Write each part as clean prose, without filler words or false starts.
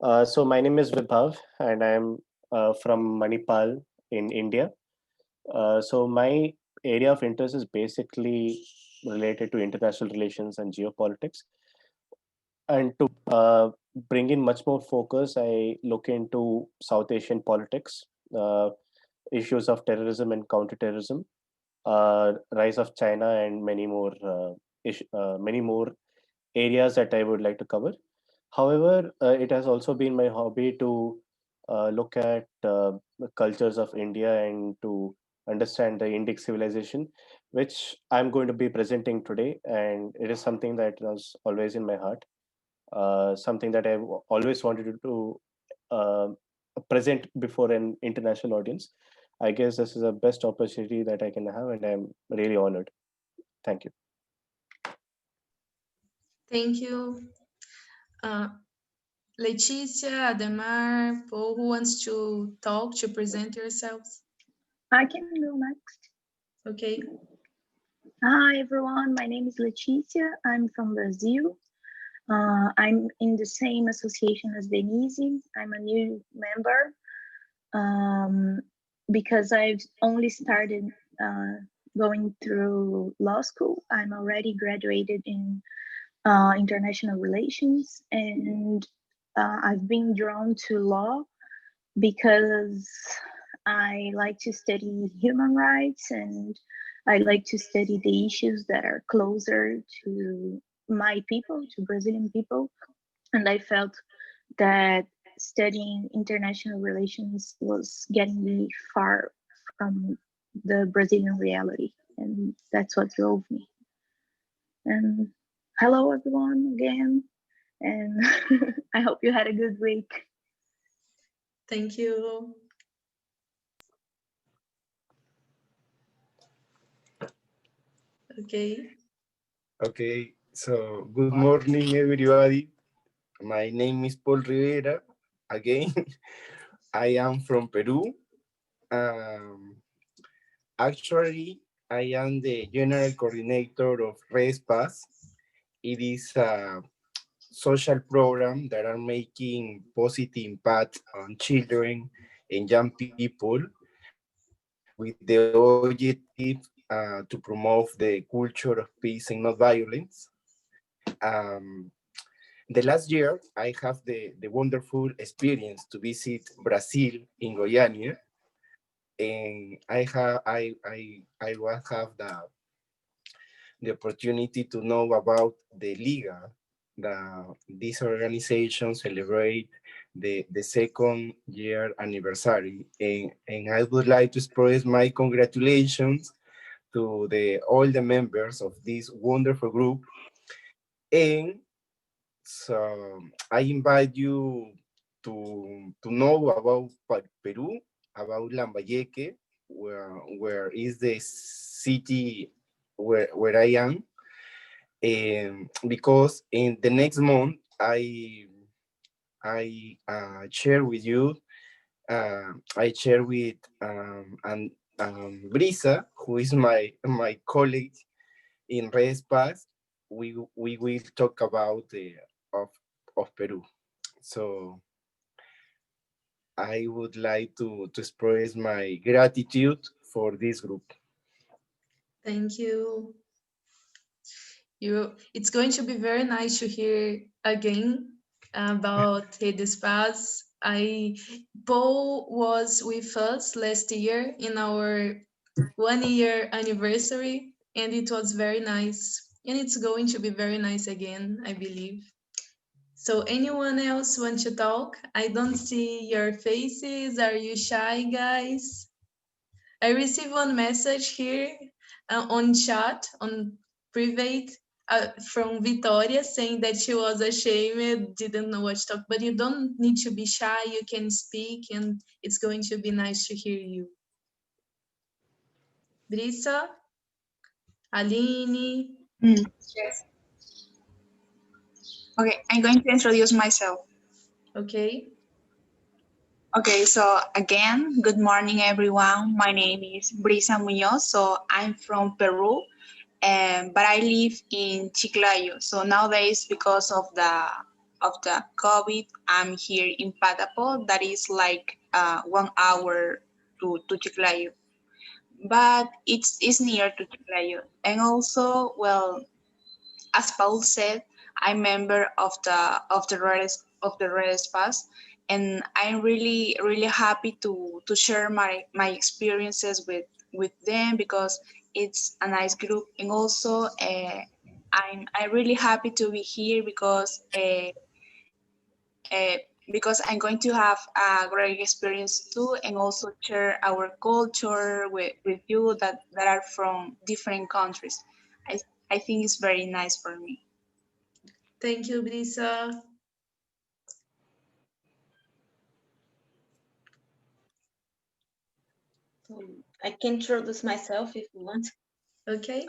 So my name is Vibhav, and I'm from Manipal in India. So my area of interest is basically related to international relations and geopolitics. And to bring in much more focus, I look into South Asian politics, uh, issues of terrorism and counterterrorism, rise of China, and many more areas that I would like to cover. However, it has also been my hobby to look at the cultures of India and to understand the Indic civilization, which I'm going to be presenting today. And it is something that was always in my heart, something that I've always wanted to uh, present before an international audience. I guess this is the best opportunity that I can have, and I'm really honored. Thank you. Thank you. Uh, Leticia, Ademar, Paul, who wants to talk, to present yourselves? I can go next. Okay. Hi, everyone. My name is Leticia. I'm from Brazil. I'm in the same association as Denise. I'm a new member because I've only started going through law school. I'm already graduated in international relations, and I've been drawn to law because I like to study human rights and I like to study the issues that are closer to my people, to Brazilian people. And I felt that studying international relations was getting me far from the Brazilian reality. And that's what drove me. And hello, everyone, again. And I hope you had a good week. Thank you. Okay. Okay, so good morning, everybody. My name is Paul Rivera. Again, I am from Peru. Um, Actually, I am the general coordinator of RESPAS. It is a social program that are making positive impact on children and young people with the objective to promote the culture of peace and not violence. Um, the last year, I have the wonderful experience to visit Brazil in Goiânia, and I will have the opportunity to know about the Liga. This organization celebrate the second year anniversary, and I would like to express my congratulations to all the members of this wonderful group. And so I invite you to know about Peru, about Lambayeque, where is the city where I am. Because in the next month, share with you, I share with Brisa, who is my colleague in Respas. We will talk about of of Peru. So I would like to express my gratitude for this group. Thank you. It's going to be very nice to hear again about Redes Paz. Paul was with us last year in our 1 year anniversary, and it was very nice. And it's going to be very nice again, I believe. So anyone else want to talk? I don't see your faces. Are you shy, guys? I received one message here on chat, on private, from Victoria saying that she was ashamed, didn't know what to talk. But you don't need to be shy. You can speak, and it's going to be nice to hear you. Brisa, Aline. Yes. Okay, I'm going to introduce myself. Okay. Okay, so again, good morning, everyone. My name is Brisa Muñoz. So I'm from Peru, but I live in Chiclayo. So nowadays, because of of the COVID, I'm here in Patapo. That is like 1 hour to Chiclayo, but it's near to Chiclayo. And also, well, as Paul said, I'm member of the Red Pass, and I'm really happy to share my experiences with them because it's a nice group, and also I'm really happy to be here uh, because I'm going to have a great experience too, and also share our culture with you that are from different countries. I, I think it's very nice for me. Thank you, Brisa. I can introduce myself if you want. Okay.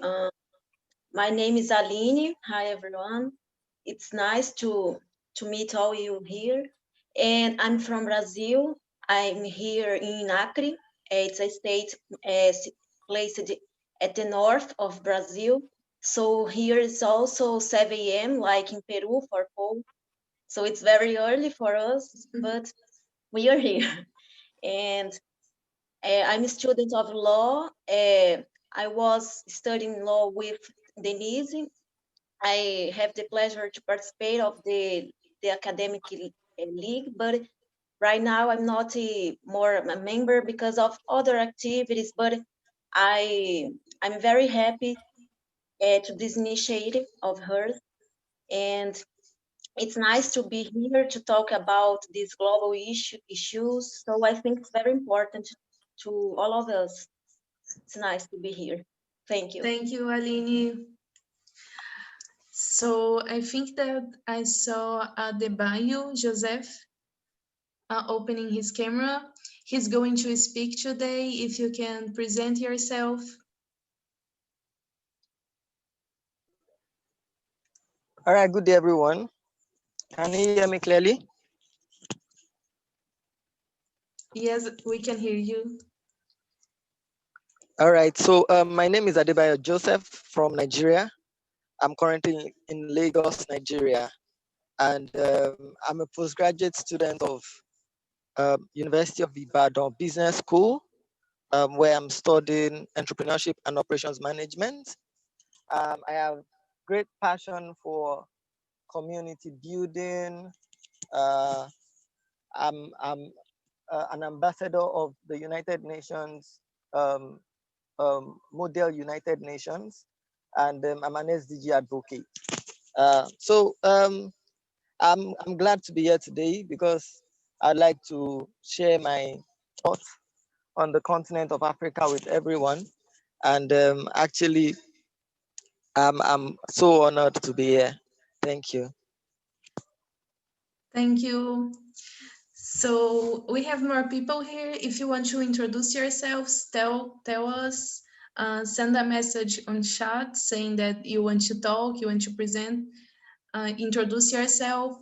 My name is Aline. Hi, everyone. It's nice to meet all you here. And I'm from Brazil. I'm here in Acre. It's a state placed at the north of Brazil. So here is also 7 a.m. like in Peru for Paul. So it's very early for us, but we are here. And I'm a student of law. I was studying law with Denise. I have the pleasure to participate of the academic league, but right now I'm not a member because of other activities. But I'm very happy to this initiative of hers, and it's nice to be here to talk about these global issues. So I think it's very important to all of us. It's nice to be here. Thank you. Thank you, Aline. So I think that I saw Adebayo Joseph opening his camera. He's going to speak today. If you can present yourself. All right, good day, everyone. Can you hear me clearly? Yes, we can hear you. All right, so my name is Adebayo Joseph from Nigeria. I'm currently in Lagos, Nigeria, and I'm a postgraduate student of University of Ibadan Business School, where I'm studying entrepreneurship and operations management. I have great passion for community building. I'm an ambassador of the United Nations, Model United Nations, and I'm an SDG advocate. I'm glad to be here today because I'd like to share my thoughts on the continent of Africa with everyone. And actually, I'm so honored to be here. Thank you. Thank you. So we have more people here. If you want to introduce yourselves, tell us. Send a message on chat saying that you want to talk, you want to present, introduce yourself.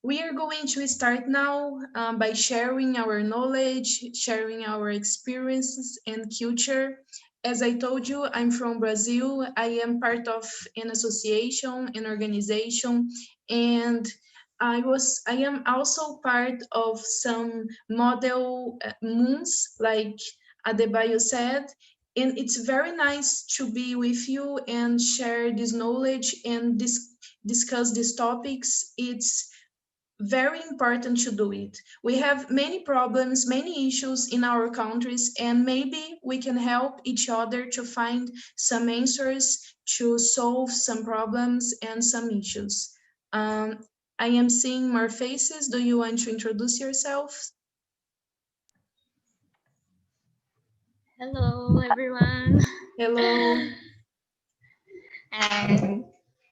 We are going to start now by sharing our knowledge, sharing our experiences and culture. As I told you, I'm from Brazil. I am part of an association, an organization, and I am also part of some model moons, like Adebayo said. And it's very nice to be with you and share this knowledge and discuss these topics. It's very important to do it. We have many problems, many issues in our countries, and maybe we can help each other to find some answers to solve some problems and some issues. Um, I am seeing more faces. Do you want to introduce yourself? Hello, everyone. Hello. And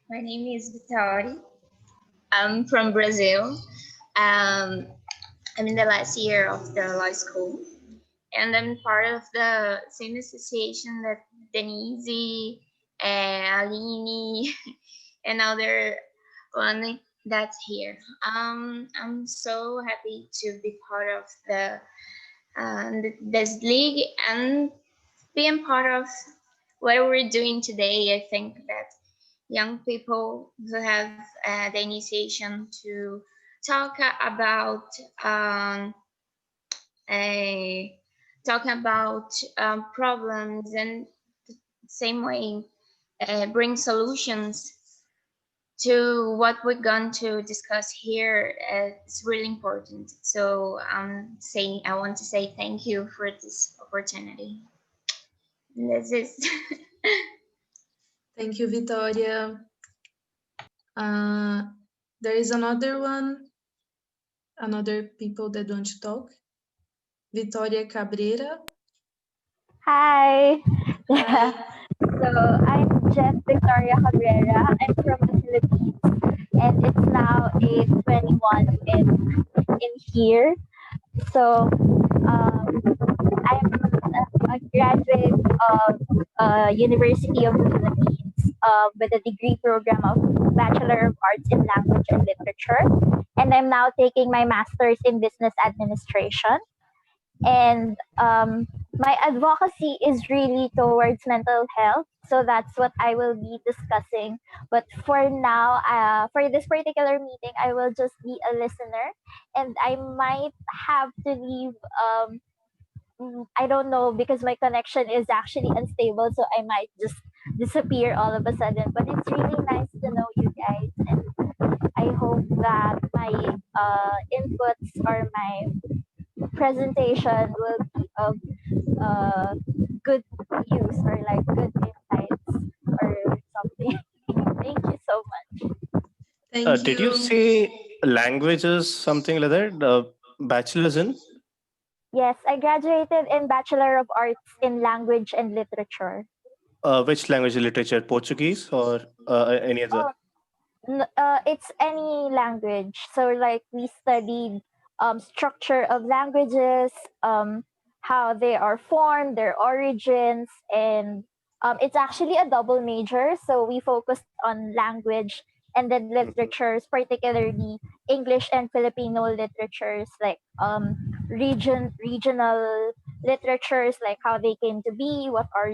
my name is Vitória. I'm from Brazil. Um, I'm in the last year of the law school, and I'm part of the same association that Denise, Aline, and other one that's here. I'm so happy to be part of this league and being part of what we're doing today. I think that young people who have the initiation to talk about a talking about problems and same way bring solutions to what we're going to discuss here. It's really important. So I want to say thank you for this opportunity. And this is Thank you, Victoria. There is another people that want to talk. Victoria Cabrera. Hi. Hi. So I'm Jeff Victoria Cabrera. I'm from the Philippines, and it's now 8:21 in here. So I'm a graduate of University of the Philippines with a degree program of Bachelor of Arts in Language and Literature, and I'm now taking my master's in Business Administration. And my advocacy is really towards mental health, so that's what I will be discussing. But for now, for this particular meeting, I will just be a listener, and I might have to leave. I don't know because my connection is actually unstable, so I might just disappear all of a sudden. But it's really nice to know you guys, and I hope that my inputs or my presentation will be of good use or like good insights or something. Thank you so much. Thank Did you you. say languages, something like that? Bachelor's in? Yes, I graduated in Bachelor of Arts in Language and Literature. Which language? Literature? Portuguese or any other? Oh, it's any language. So like we studied structure of languages, how they are formed, their origins, and it's actually a double major. So we focused on language and then Mhm. literatures, particularly English and Filipino literatures, like regional literatures, like how they came to be, what are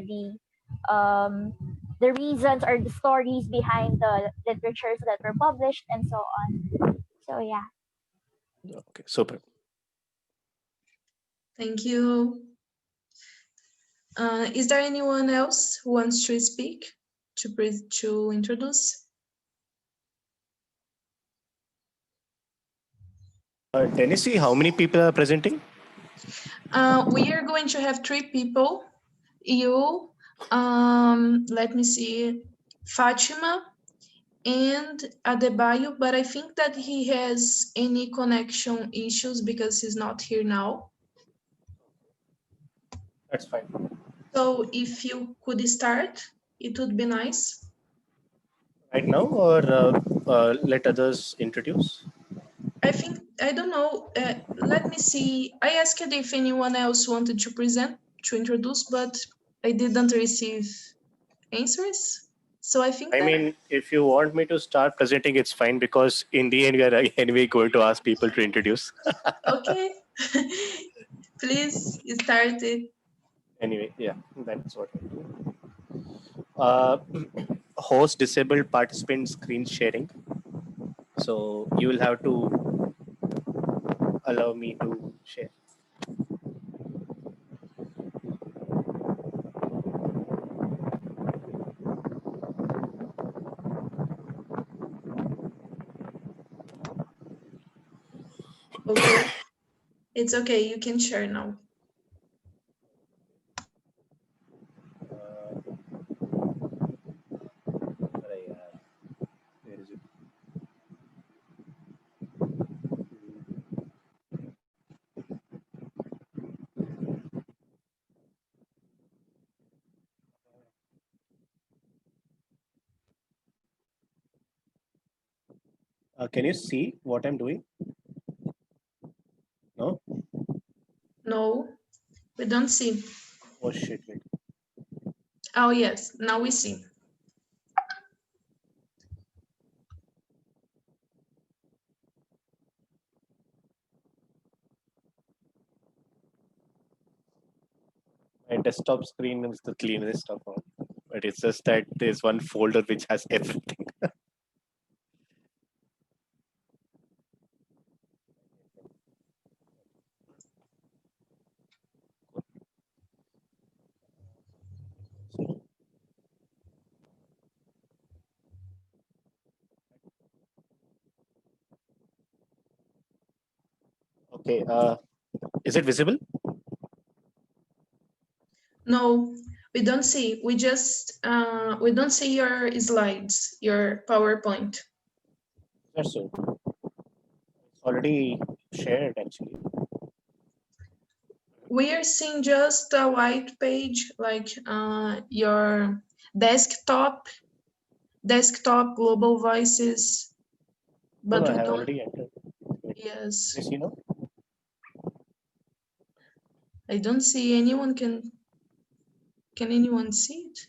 um, the reasons or the stories behind the literatures that were published and so on. So yeah. Okay, super. Thank you. Is there anyone else who wants to speak to introduce? Tennessee, how many people are presenting? We are going to have 3 people. You, let me see, Fatima and Adebayo, but I think that he has any connection issues because he's not here now. That's fine. So if you could start, it would be nice. Right now, or let others introduce? I think, I don't know, let me see. I asked if anyone else wanted to present, to introduce, but I didn't receive answers. So I think I that, mean, if you want me to start presenting, it's fine because in the end, we are anyway going to ask people to introduce. okay, please start it. Anyway, yeah, that's what I do. Uh, host disabled participant screen sharing. So you will have to allow me to share. Okay, it's okay, you can share now. Where is it? Can you see what I'm doing? No? No, we don't see. Oh shit, wait. Oh yes, now we see. My desktop screen is the cleanest of all. but it's just that there's one folder which has everything. Okay, is it visible? No, we don't see. We don't see your slides, your PowerPoint. That's so. It's already shared actually. We are seeing just a white page, like your desktop global voices, No, but no, I we have don't. already entered. Wait, Yes, can you see now? I don't see anyone. Can anyone see it?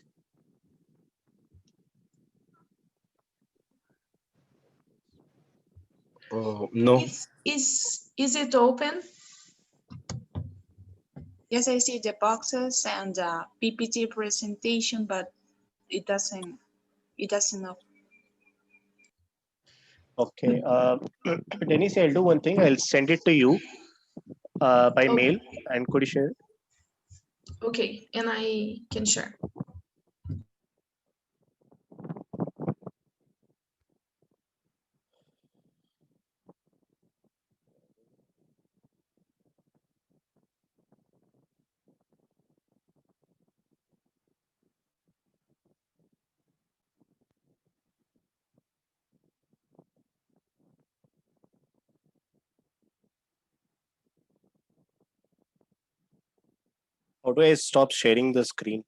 Oh, no. Is it open? Yes, I see the boxes and the PPT presentation, but it doesn't know. Okay. Denise, I'll do one thing. I'll send it to you by Okay. mail, and could you share it? Okay, and I can share. How do I stop sharing the screen?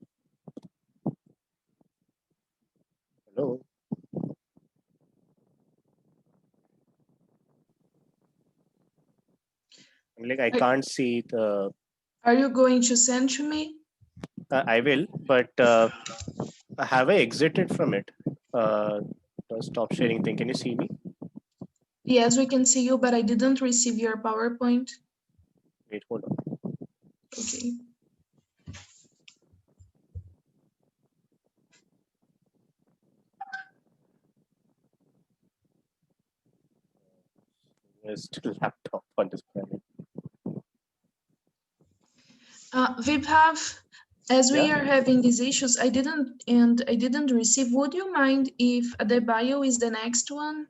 Hello. I'm like I can't see the. Are you going to send to me? I will, but have I exited from it? The stop sharing thing. Can you see me? Yes, we can see you, but I didn't receive your PowerPoint. Wait, hold on. Okay. There's still laptop on this planet. Vibhav, as we Yeah. are having these issues, I didn't receive. Would you mind if Adebayo is the next one?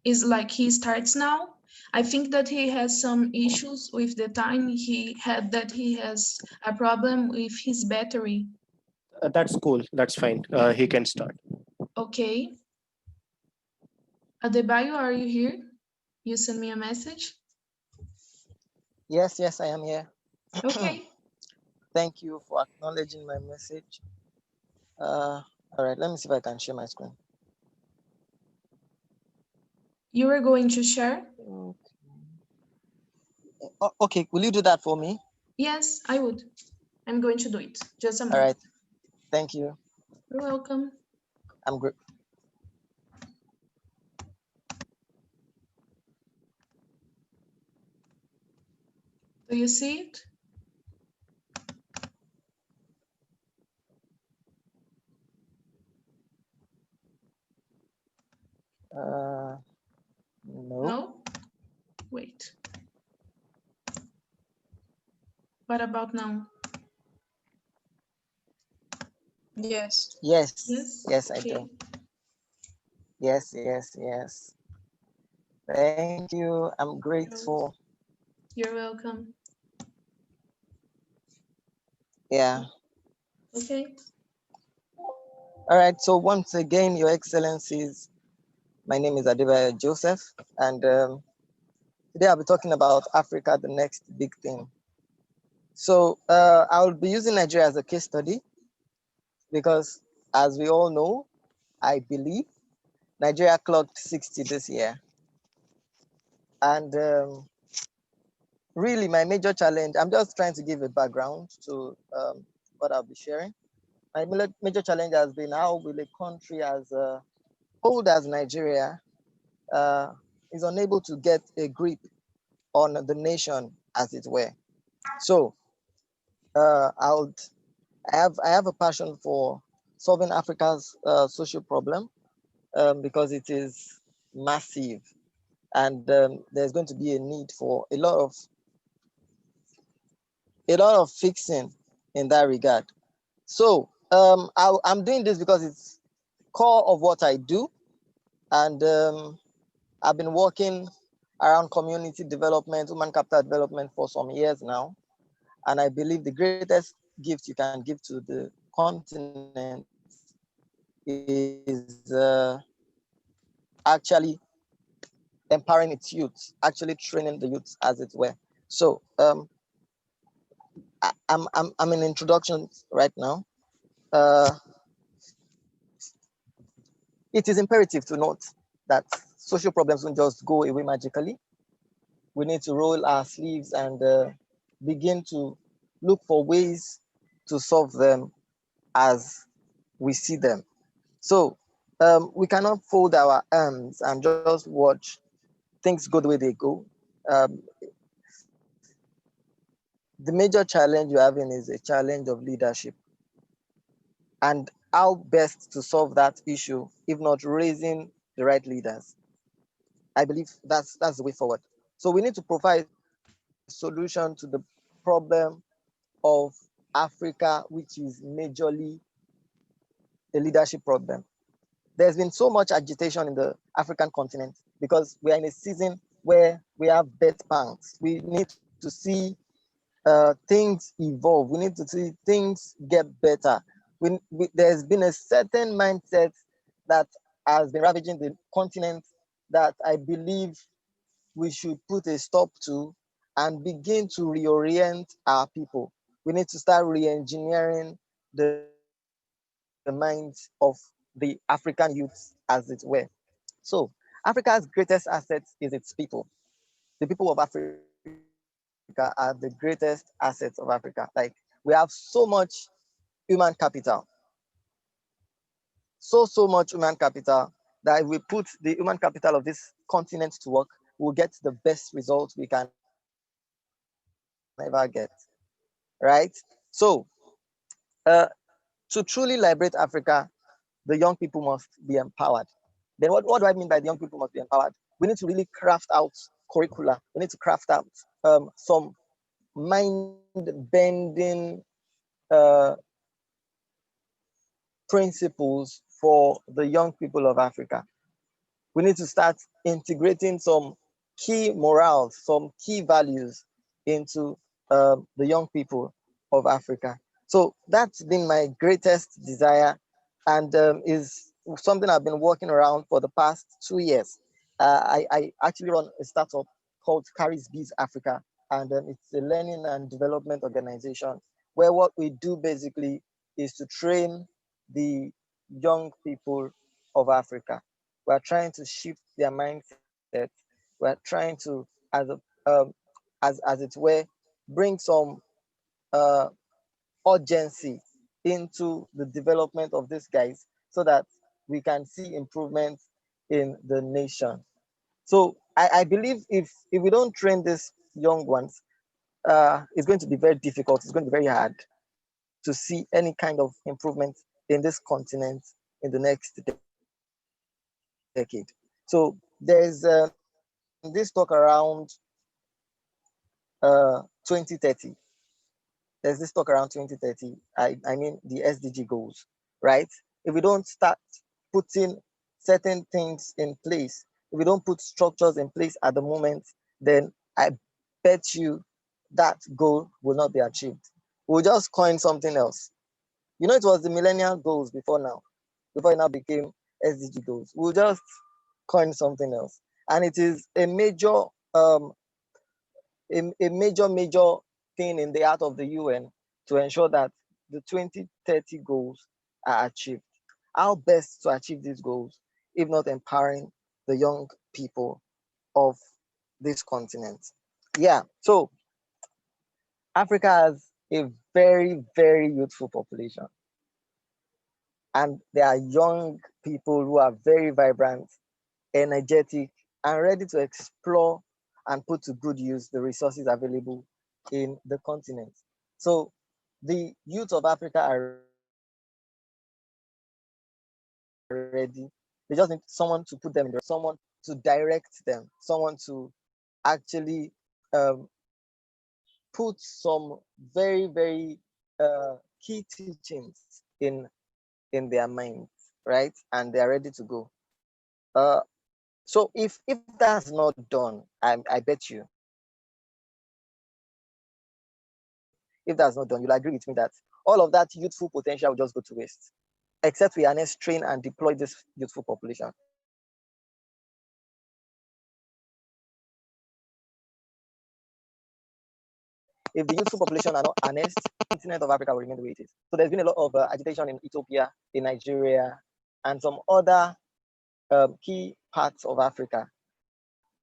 Is like he starts now? I think that he has some issues with the time he had, that he has a problem with his battery. That's cool. That's fine. He can start. Okay. Adebayo, are you here? You send me a message? Yes, yes, I am here. Okay. Thank you for acknowledging my message. All right, let me see if I can share my screen. You were going to share? Okay, will you do that for me? Yes, I would. I'm going to do it. Just a All moment. right, thank you. You're welcome. I'm great. Do you see it? No. No? Wait. What about now? Yes. Yes, Yes? yes, I Okay. do. Yes, yes, yes. Thank you. I'm grateful. You're welcome. Yeah. Okay. All right. So once again, Your Excellencies, my name is Adebayo Joseph, and today I'll be talking about Africa, the next big thing. So I'll be using Nigeria as a case study because, as we all know, I believe Nigeria clocked 60 this year. And really, my major challenge, I'm just trying to give a background to what I'll be sharing. My major challenge has been how will a country as old as Nigeria is unable to get a grip on the nation, as it were. So I have a passion for solving Africa's social problem because it is massive, and there's going to be a need for a lot of fixing in that regard. So I'm doing this because it's core of what I do, and I've been working around community development, human capital development for some years now. And I believe the greatest gift you can give to the continent is actually empowering its youth, actually training the youth, as it were. So I'm in introduction right now. Uh, it is imperative to note that social problems don't just go away magically. We need to roll our sleeves and begin to look for ways to solve them as we see them. So we cannot fold our arms and just watch things go the way they go. Um, the major challenge you're having is a challenge of leadership, and how best to solve that issue if not raising the right leaders. I believe that's the way forward. So we need to provide a solution to the problem of Africa, which is majorly a leadership problem. There's been so much agitation in the African continent because we are in a season where we have birth pangs. We need to see things evolve. We need to see things get better. There's been a certain mindset that has been ravaging the continent that I believe we should put a stop to and begin to reorient our people. We need to start re-engineering the minds of the African youths, as it were. So Africa's greatest asset is its people. The people of Africa are the greatest assets of Africa. Like, we have so much human capital, so much human capital, that if we put the human capital of this continent to work, we'll get the best results we can ever get. Right? So uh, to truly liberate Africa, the young people must be empowered. Then what do I mean by the young people must be empowered? We need to really craft out curricula. We need to craft out some mind-bending uh, principles for the young people of Africa. We need to start integrating some key morals, some key values into the young people of Africa. So that's been my greatest desire, and is something I've been working around for the past 2 years. I actually run a startup called Carries Bees Africa, and it's a learning and development organization where what we do basically is to train the young people of Africa. We're trying to shift their mindset. We're trying to, as it were, bring some uh, urgency into the development of these guys so that we can see improvement in the nation. So I believe if we don't train these young ones, it's going to be very difficult. It's going to be very hard to see any kind of improvement in this continent in the next decade. So there's this talk around 2030. There's this talk around 2030. I mean the SDG goals, right? If we don't start putting certain things in place, if we don't put structures in place at the moment, then I bet you that goal will not be achieved. We'll just coin something else. It was the millennial goals before it now became SDG goals. We'll just coin something else. And it is um, a major thing in the art of the UN to ensure that the 2030 goals are achieved. How best to achieve these goals if not empowering the young people of this continent? Yeah, so Africa has a very, very youthful population. And there are young people who are very vibrant, energetic, and ready to explore and put to good use the resources available in the continent. So the youth of Africa are ready. ready. They just need someone to put them in, someone to direct them, someone to actually put some very, very key teachings in their minds, right? And they are ready to go. So if that's not done, I bet you, if that's not done, you'll agree with me that all of that youthful potential will just go to waste, except we harness, train, and deploy this youthful population. If the youthful population are not harnessed, the continent of Africa will remain the way it is. So there's been a lot of agitation in Ethiopia, in Nigeria, and some other key parts of Africa.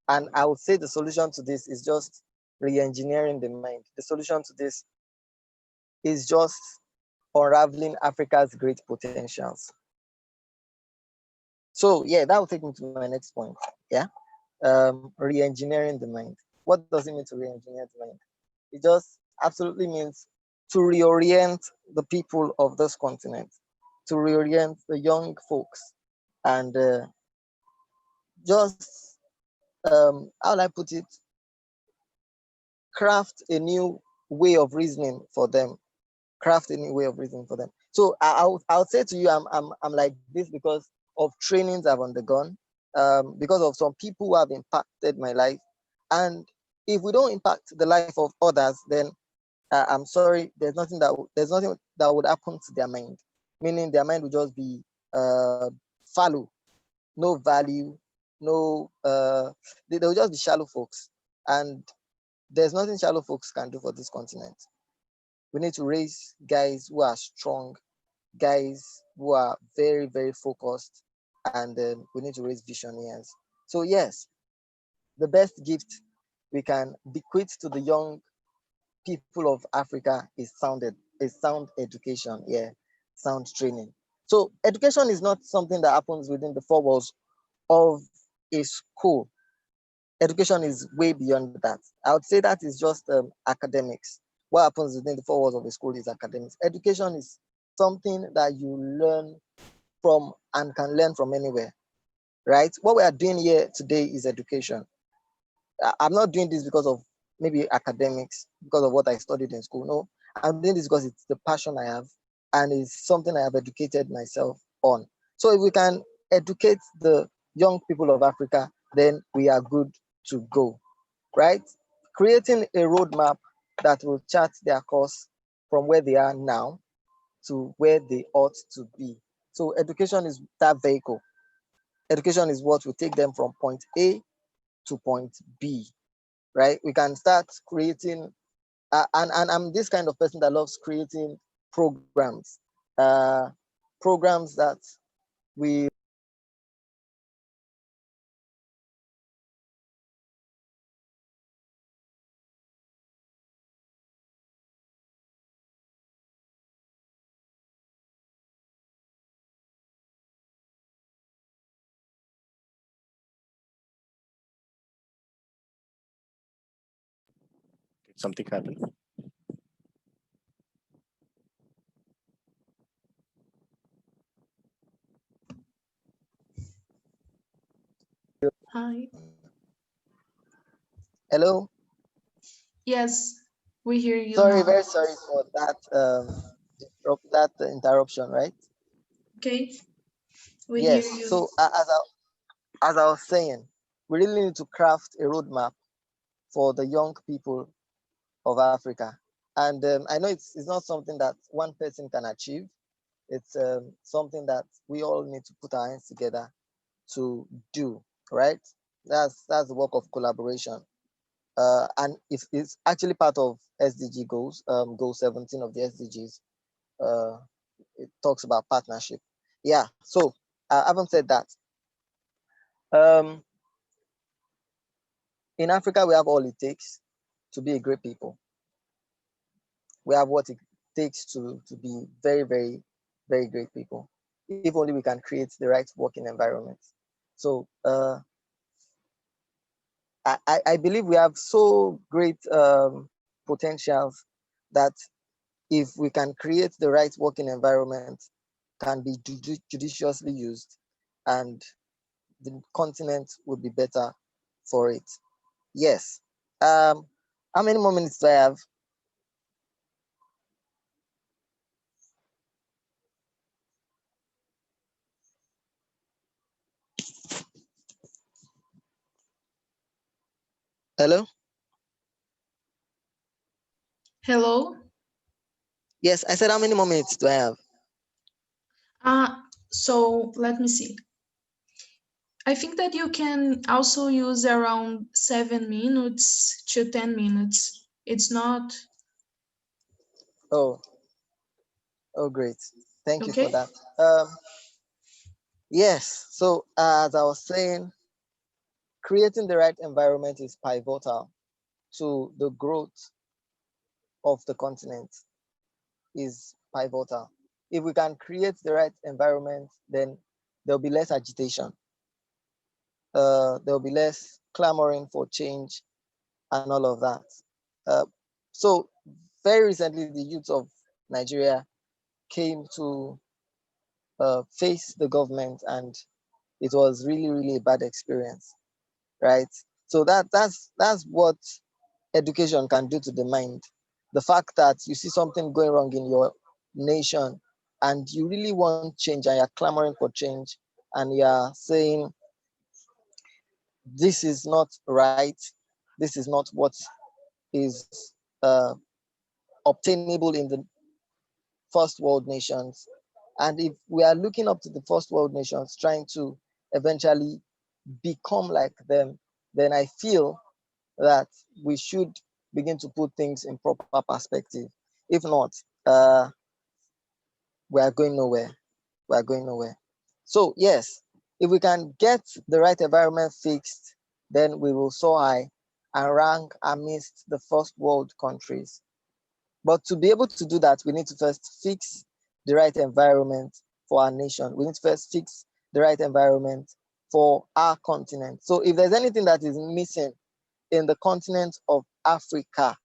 And I would say the solution to this is just re-engineering the mind. The solution to this is just unraveling Africa's great potentials. So yeah, that will take me to my next point. Yeah, re-engineering the mind. What does it mean to re-engineer the mind? It just absolutely means to reorient the people of this continent, to reorient the young folks, and just how will I put it? Craft a new way of reasoning for them. Craft a new way of reasoning for them. So I'll say to you, I'm like this because of trainings I've undergone, because of some people who have impacted my life. And if we don't impact the life of others, then I'm sorry, there's nothing that would happen to their mind. Meaning their mind will just be fallow, no value, no they will just be shallow folks. And there's nothing shallow folks can do for this continent. We need to raise guys who are strong, guys who are very, very focused, and we need to raise visionaries. So yes, the best gift we can bequeath to the young people of Africa is sound education, yeah, sound training. So education is not something that happens within the four walls of a school. Education is way beyond that. I would say that is just academics. What happens within the four walls of a school is academics. Education is something that you learn from and can learn from anywhere, right? What we are doing here today is education. I'm not doing this because of maybe academics, because of what I studied in school. No, I'm doing this because it's the passion I have and it's something I have educated myself on. So if we can educate the young people of Africa, then we are good to go, right? Creating a roadmap that will chart their course from where they are now to where they ought to be. So education is that vehicle. Education is what will take them from point A to point B, right? We can start creating, and I'm this kind of person that loves creating programs, programs that we Did something happen? Hi. hello. Yes, we hear you Sorry, now. very sorry for that that interruption, right? Okay, we hear Yes. you. So as I was saying, we really need to craft a roadmap for the young people of Africa. And I know it's not something that one person can achieve. It's something that we all need to put our hands together to do, right? That's the work of collaboration. And it's actually part of SDG goals, goal 17 of the SDGs. Uh, it talks about partnership. Yeah, so I haven't said that. Um, in Africa, we have all it takes to be a great people. We have what it takes to be very, very, very great people. If only we can create the right working environment. So I believe we have so great potentials that if we can create the right working environment, can be judiciously used, and the continent would be better for it. Yes. How many more minutes do I have? Hello? Hello? Yes, I said how many more minutes do I have? So let me see. I think that you can also use around 7 minutes to 10 minutes. It's not Oh, oh, great. Thank you for okay. that. Yes, so as I was saying, creating the right environment is pivotal to the growth of the continent, is pivotal. If we can create the right environment, then there'll be less agitation. There'll be less clamoring for change and all of that. Uh, so very recently, the youth of Nigeria came to face the government, and it was really a bad experience, right? So that's what education can do to the mind. The fact that you see something going wrong in your nation and you really want change and you're clamoring for change and you're saying this is not right, this is not what is obtainable in the first world nations. And if we are looking up to the first world nations trying to eventually become like them, then I feel that we should begin to put things in proper perspective. If not, uh, we are going nowhere. We are going nowhere. So yes, if we can get the right environment fixed, then we will soar high and rank amidst the first world countries. But to be able to do that, we need to first fix the right environment for our nation. We need to first fix the right environment for our continent. So if there's anything that is missing in the continent of Africa,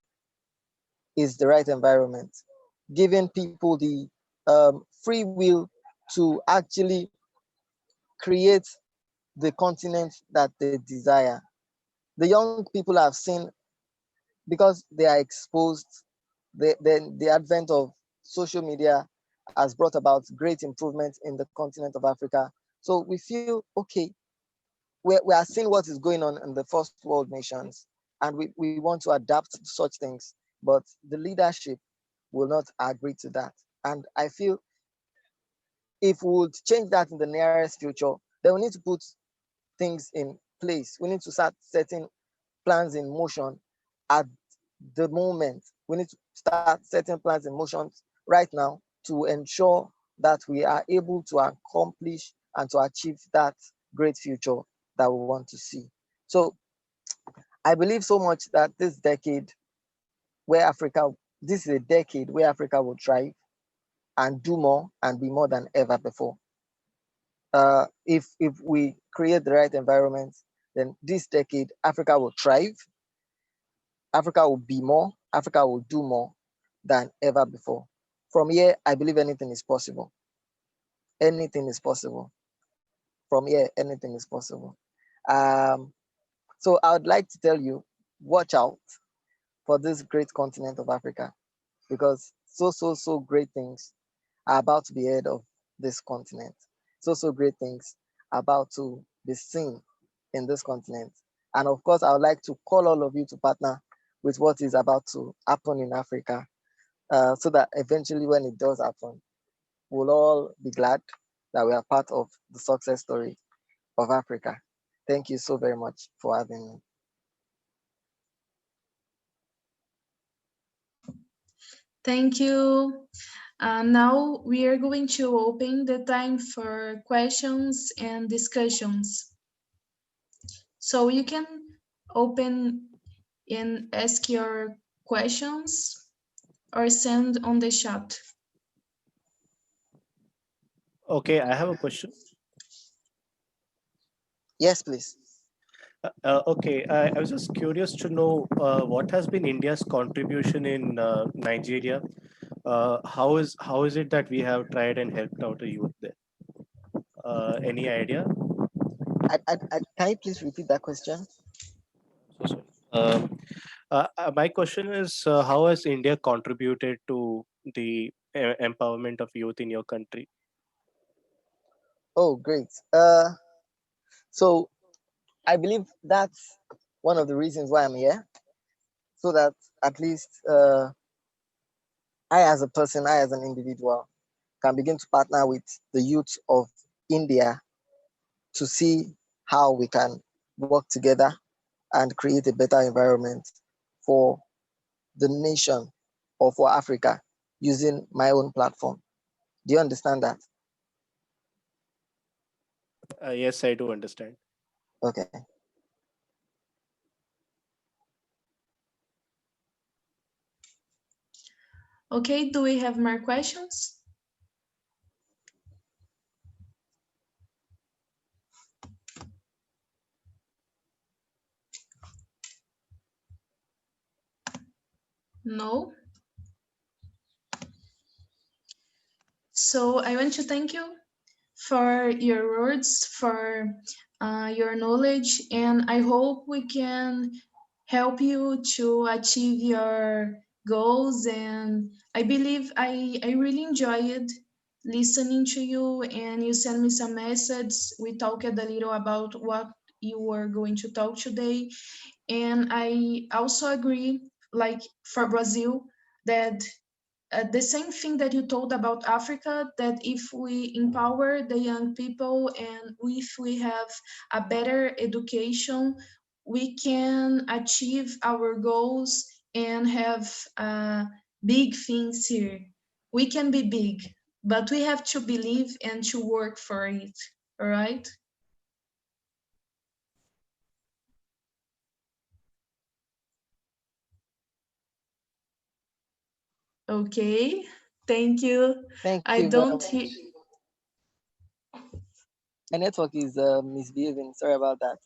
is the right environment, giving people the free will to actually create the continent that they desire. The young people have seen, because they are exposed, the advent of social media has brought about great improvement in the continent of Africa. So we feel, okay, we are seeing what is going on in the first world nations, and we want to adapt to such things, but the leadership will not agree to that. And I feel if we would change that in the nearest future, then we need to put things in place. We need to start setting plans in motion at the moment. We need to start setting plans in motion right now to ensure that we are able to accomplish and to achieve that great future that we want to see. So I believe so much that this is a decade where Africa will thrive and do more and be more than ever before. If we create the right environment, then this decade Africa will thrive, Africa will be more, Africa will do more than ever before. From here, I believe anything is possible. Anything is possible. From here, anything is possible. So I would like to tell you, watch out for this great continent of Africa, because so great things are about to be heard of this continent. So great things are about to be seen in this continent. And of course, I would like to call all of you to partner with what is about to happen in Africa, so that eventually when it does happen, we'll all be glad that we are part of the success story of Africa. Thank you so very much for having me. Thank you. Now we are going to open the time for questions and discussions. So you can open and ask your questions or send on the chat. Okay, I have a question. Yes, please. Okay, I was just curious to know what has been India's contribution in Nigeria. How is it that we have tried and helped out the youth there? Any idea? Can you please repeat that question? So sorry. My question is, how has India contributed to the empowerment of youth in your country? Oh, great. So I believe that's one of the reasons why I'm here, so that at least I, as a person, I, as an individual, can begin to partner with the youth of India to see how we can work together and create a better environment for the nation or for Africa using my own platform. Do you understand that? Yes, I do understand. Okay. Okay, do we have more questions? No? So I want to thank you for your words, for your knowledge, and I hope we can help you to achieve your goals. And I believe I really enjoyed listening to you, and you sent me some messages. We talked a little about what you were going to talk today, and I also agree, like for Brazil, that the same thing that you told about Africa, that if we empower the young people and if we have a better education, we can achieve our goals and have big things here. We can be big, but we have to believe and to work for it. All right? Okay. Thank you. Thank I you very don't much. hear. My network is misbehaving. Sorry about that.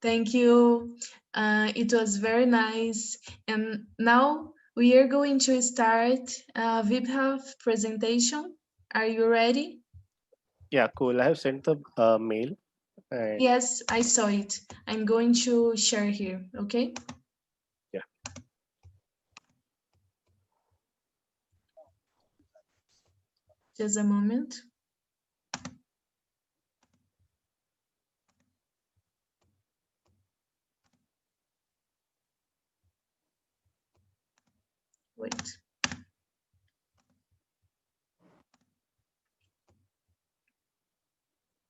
Thank you. It was very nice. And now we are going to start Vibhav presentation. Are you ready? Yeah, cool. I have sent the mail, and Yes, I saw it. I'm going to share here, okay? yeah, Just a moment. Wait.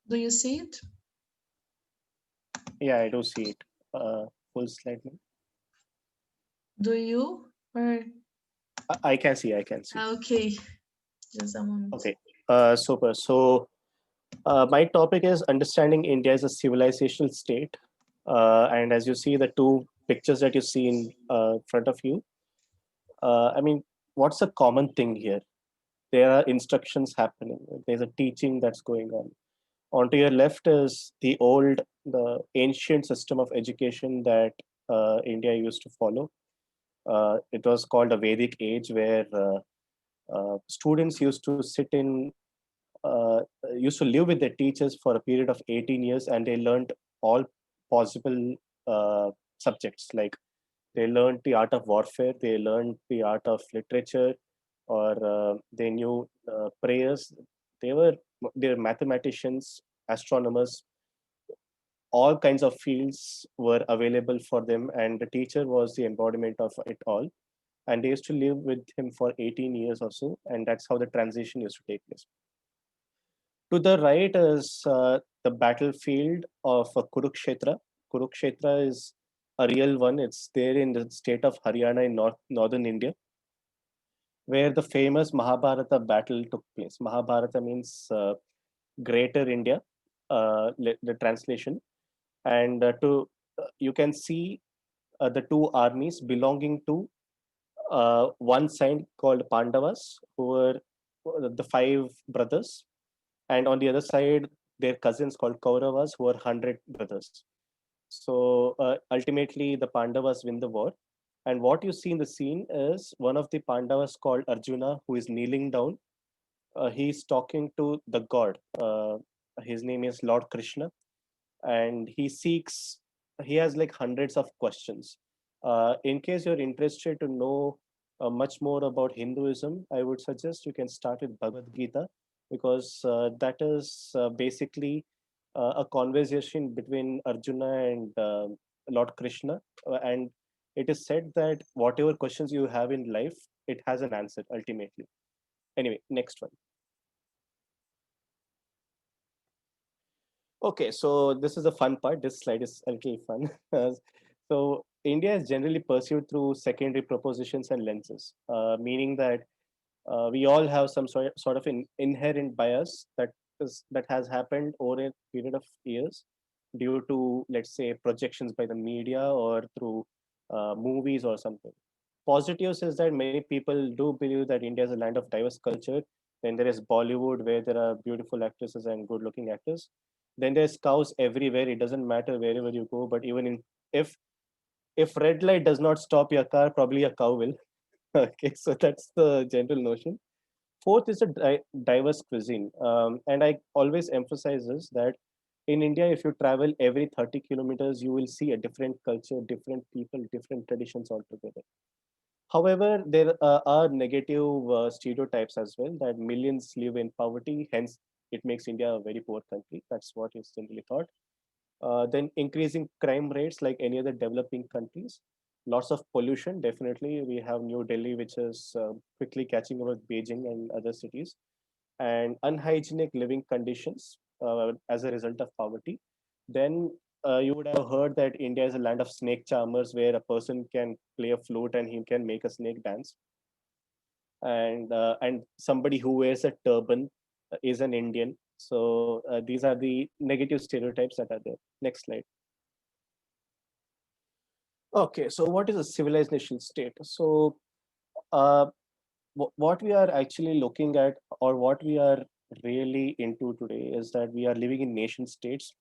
Do you see it? yeah, I do see it. Full slide. Do you? Or I can see. I can see. okay, just a moment. Okay. Super. So my topic is understanding India as a civilizational state. And as you see, the two pictures that you see in front of you, I mean, what's the common thing here? There are instructions happening. There's a teaching that's going on. On to your left is the ancient system of education that India used to follow. It was called a Vedic age, where students uh, used to live with their teachers for a period of 18 years, and they learned all possible subjects. Like they learned the art of warfare, they learned the art of literature, or they knew prayers. They were they were mathematicians, astronomers. All kinds of fields were available for them, and the teacher was the embodiment of it all. And they used to live with him for 18 years or so, and that's how the transition used to take place. To the right is the battlefield of Kurukshetra. Kurukshetra is a real one. It's there in the state of Haryana in northern India, where the famous Mahabharata battle took place. Mahabharata means Greater India, the translation. And you can see the two armies belonging to one side called Pandavas, who were the five brothers, and on the other side, their cousins called Kauravas, who were 100 brothers. So ultimately, the Pandavas win the war, And what you see in the scene is one of the Pandavas called Arjuna, who is kneeling down. He's talking to the god. His name is Lord Krishna, and he has like hundreds of questions. In case you're interested to know much more about Hinduism, I would suggest you can start with Bhagavad Gita, because that is basically a conversation between Arjuna and Lord Krishna. And it is said that whatever questions you have in life, it has an answer ultimately. Anyway, next one. Okay, so this is the fun part. This slide is a little fun. So India is generally pursued through secondary propositions and lenses, meaning that we all have some sort of an inherent bias that has happened over a period of years due to, let's say, projections by the media or through movies or something. Positives is that many people do believe that India is a land of diverse culture. Then there is Bollywood, where there are beautiful actresses and good-looking actors. Then there's cows everywhere. It doesn't matter wherever you go, but even in if if red light does not stop your car, probably a cow will. Okay, so that's the general notion. Fourth is a diverse cuisine, and I always emphasize this that in India, if you travel every 30 kilometers, you will see a different culture, different people, different traditions altogether. However, there are negative stereotypes as well, that millions live in poverty, hence it makes India a very poor country. That's what is generally thought. Then increasing crime rates like any other developing countries. Lots of pollution, definitely. We have New Delhi, which is quickly catching up with Beijing and other cities, and unhygienic living conditions as a result of poverty. Then you would have heard that India is a land of snake charmers, where a person can play a flute and he can make a snake dance. And somebody who wears a turban is an Indian. So these are the negative stereotypes that are there. Next slide. Okay, so what is a civilized nation state? So uh, what we are actually looking at, or what we are really into today, is that we are living in nation states,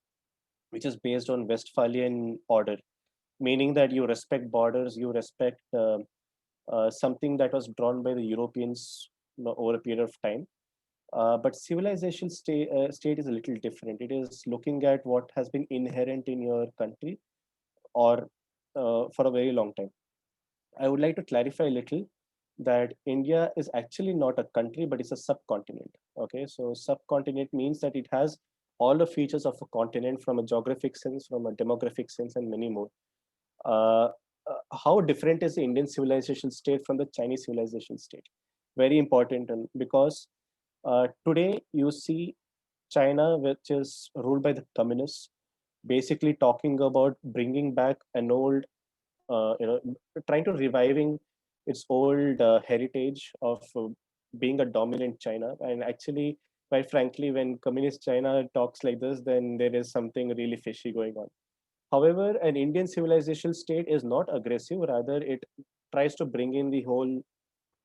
which is based on Westphalian order, meaning that you respect borders, you respect something that was drawn by the Europeans, over a period of time. But civilization state is a little different. It is looking at what has been inherent in your country, or for a very long time. I would like to clarify a little that India is actually not a country, but it's a subcontinent. Okay, so subcontinent means that it has all the features of a continent, from a geographic sense, from a demographic sense, and many more. Uh, how different is the Indian civilization state from the Chinese civilization state? Very important, and because today you see China, which is ruled by the communists, basically talking about bringing back an old, trying to reviving its old heritage of being a dominant China. And actually, quite frankly, when communist China talks like this, then there is something really fishy going on. However, an Indian civilization state is not aggressive. Rather, it tries to bring in the whole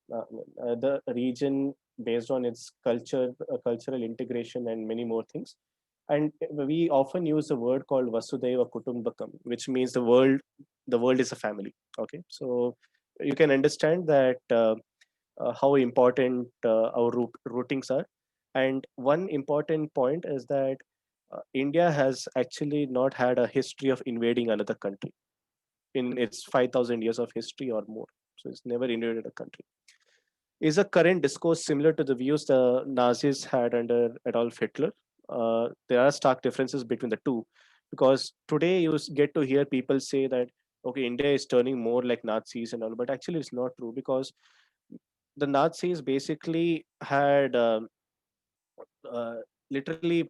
the region based on its culture, cultural integration, and many more things. And we often use a word called Vasudhaiva Kutumbakam, which means the world is a family. Okay, so you can understand that how important our rootings are. And one important point is that India has actually not had a history of invading another country in its 5,000 years of history or more. So it's never invaded a country. Is a current discourse similar to the views the Nazis had under Adolf Hitler? There are stark differences between the two, because today you get to hear people say that, okay, India is turning more like Nazis and all, but actually it's not true, because the Nazis basically had uh, literally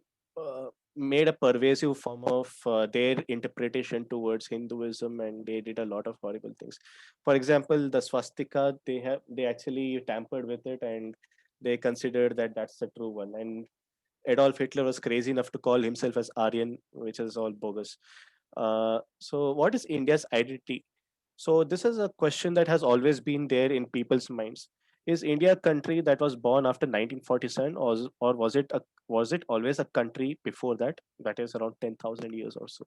made a pervasive form of their interpretation towards Hinduism, and they did a lot of horrible things. For example, the swastika, they actually tampered with it, and they considered that that's the true one. And Adolf Hitler was crazy enough to call himself as Aryan, which is all bogus. So, what is India's identity? So, this is a question that has always been there in people's minds. Is India a country that was born after 1947, or was it always a country before that? That is around 10,000 years or so.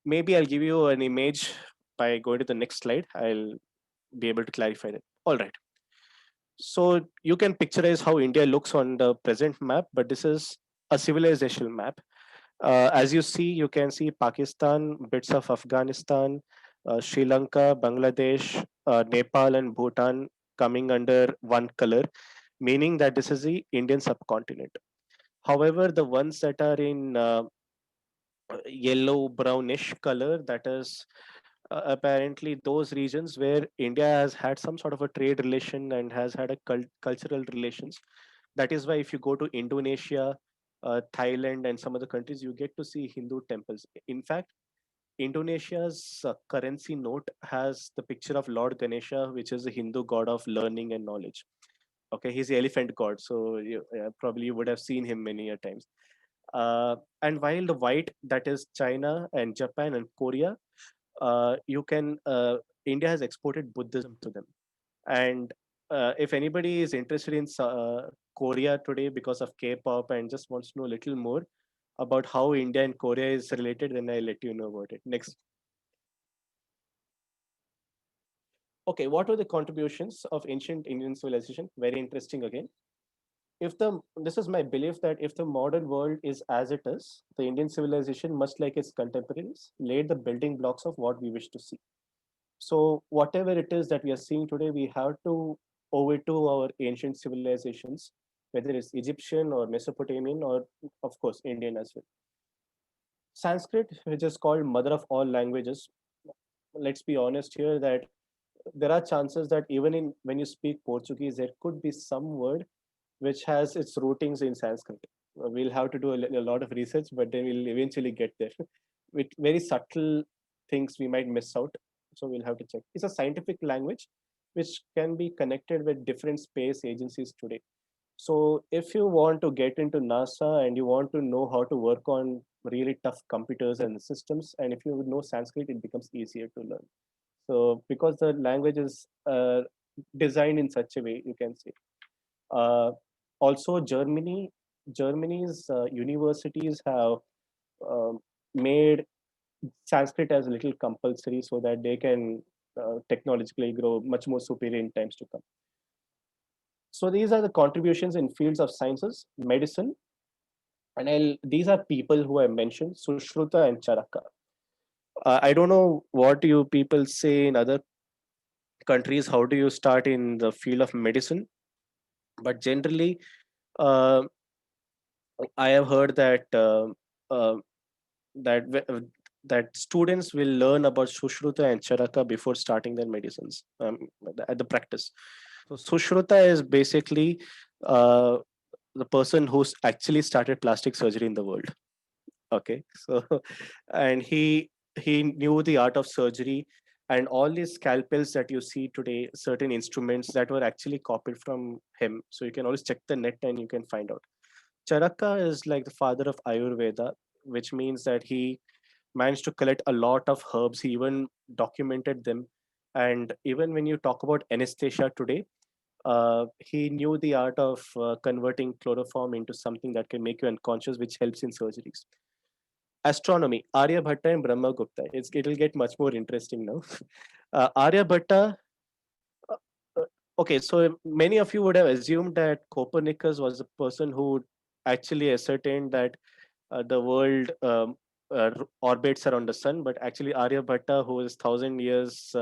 Maybe I'll give you an image by going to the next slide, I'll be able to clarify that. All right. So you can picturize how India looks on the present map, but this is a civilization map. As you see, you can see Pakistan, bits of Afghanistan, Sri Lanka, Bangladesh, Nepal, and Bhutan coming under one color, meaning that this is the Indian subcontinent. However, the ones that are in yellow brownish color, that is apparently those regions where India has had some sort of a trade relation and has had a cultural relations. That is why if you go to Indonesia, Thailand, and some other countries, you get to see Hindu temples. In fact, Indonesia's currency note has the picture of Lord Ganesha, which is a Hindu god of learning and knowledge. Okay, he's the elephant god, so probably you would have seen him many a times. And while the white, that is China and Japan and Korea, you can India has exported Buddhism to them. And if anybody is interested in Korea today because of K-pop and just wants to know a little more about how India and Korea is related, then I'll let you know about it. Next. Okay, what were the contributions of ancient Indian civilization? Very interesting again. If the This is my belief that if the modern world is as it is, the Indian civilization, much like its contemporaries, laid the building blocks of what we wish to see. So whatever it is that we are seeing today, we have to owe it to our ancient civilizations, whether it's Egyptian or Mesopotamian or of course Indian as well. Sanskrit, which is called mother of all languages, let's be honest here that there are chances that even in when you speak Portuguese, there could be some word which has its rootings in Sanskrit. We'll have to do a lot of research, but then we'll eventually get there. With very subtle things we might miss out. So we'll have to check. It's a scientific language which can be connected with different space agencies today. So if you want to get into NASA and you want to know how to work on really tough computers and systems, and if you know Sanskrit, it becomes easier to learn. So because the language is designed in such a way, you can say. Uh, Also, Germany's universities have made Sanskrit as a little compulsory so that they can technologically grow much more superior in times to come. So these are the contributions in fields of sciences, medicine, and these are people who I mentioned, Sushruta and Charaka. I don't know what you people say in other countries. How do you start in the field of medicine? But generally, uh, I have heard that uh, that that students will learn about Sushruta and Charaka before starting their medicines at the practice. So Sushruta is basically uh, the person who's actually started plastic surgery in the world. Okay, so and he knew the art of surgery, and all these scalpels that you see today, certain instruments that were actually copied from him. So you can always check the net and you can find out. Charaka is like the father of Ayurveda, which means that he managed to collect a lot of herbs. He even documented them. And even when you talk about anesthesia today, he knew the art of converting chloroform into something that can make you unconscious, which helps in surgeries. Astronomy, Aryabhatta and Brahmagupta. It'll get much more interesting now. Aryabhatta, uh, uh, okay, so many of you would have assumed that Copernicus was the person who actually ascertained that the world orbits around the sun, but actually Aryabhatta, who is 1,000 years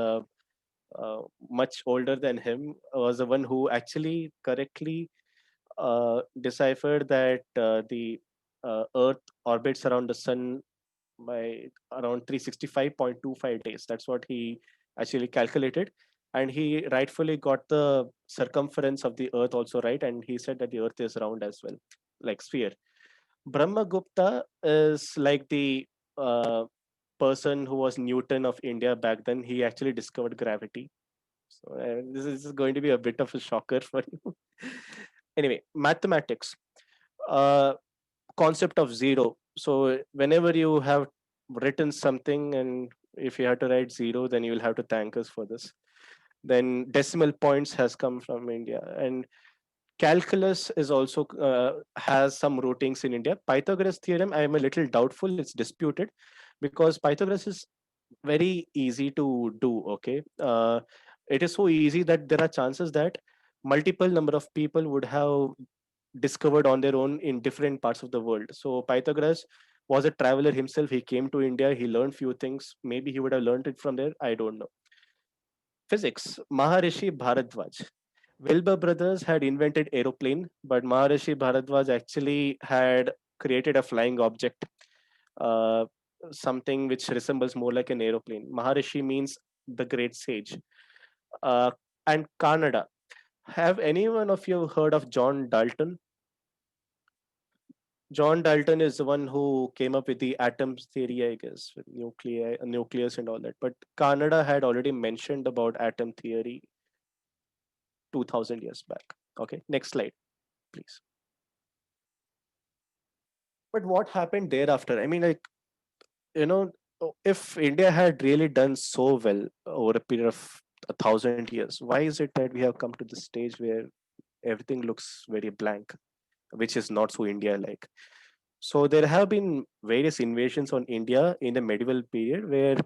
much older than him, was the one who actually correctly deciphered that the Earth orbits around the sun by around 365.25 days. That's what he actually calculated. And he rightfully got the circumference of the Earth also right. And he said that the Earth is round as well, like sphere. Brahmagupta is like the person who was Newton of India back then. He actually discovered gravity. So this is going to be a bit of a shocker for you. Anyway, mathematics. Uh, Concept of zero. So whenever you have written something and if you have to write zero, then you will have to thank us for this. Then decimal points has come from India, and calculus is also has some rootings in India. Pythagoras theorem, I am a little doubtful. It's disputed because Pythagoras is very easy to do. Okay, it is so easy that there are chances that multiple number of people would have discovered on their own in different parts of the world. So Pythagoras was a traveler himself. He came to India, he learned few things. Maybe he would have learned it from there, I don't know. Physics, Maharishi Bharadwaj. Wilbur brothers had invented aeroplane, but Maharishi Bharadwaj actually had created a flying object, uh, something which resembles more like an aeroplane. Maharishi means the great sage. Uh, and Canada. Have any one of you heard of John Dalton? John Dalton is the one who came up with the atoms theory, I guess, with nucleus and all that. But Canada had already mentioned about atom theory 2000 years back. Okay, next slide, please. But what happened thereafter? I mean, like, if India had really done so well over a period of 1,000 years, why is it that we have come to this stage where everything looks very blank, which is not so India like? So there have been various invasions on India in the medieval period where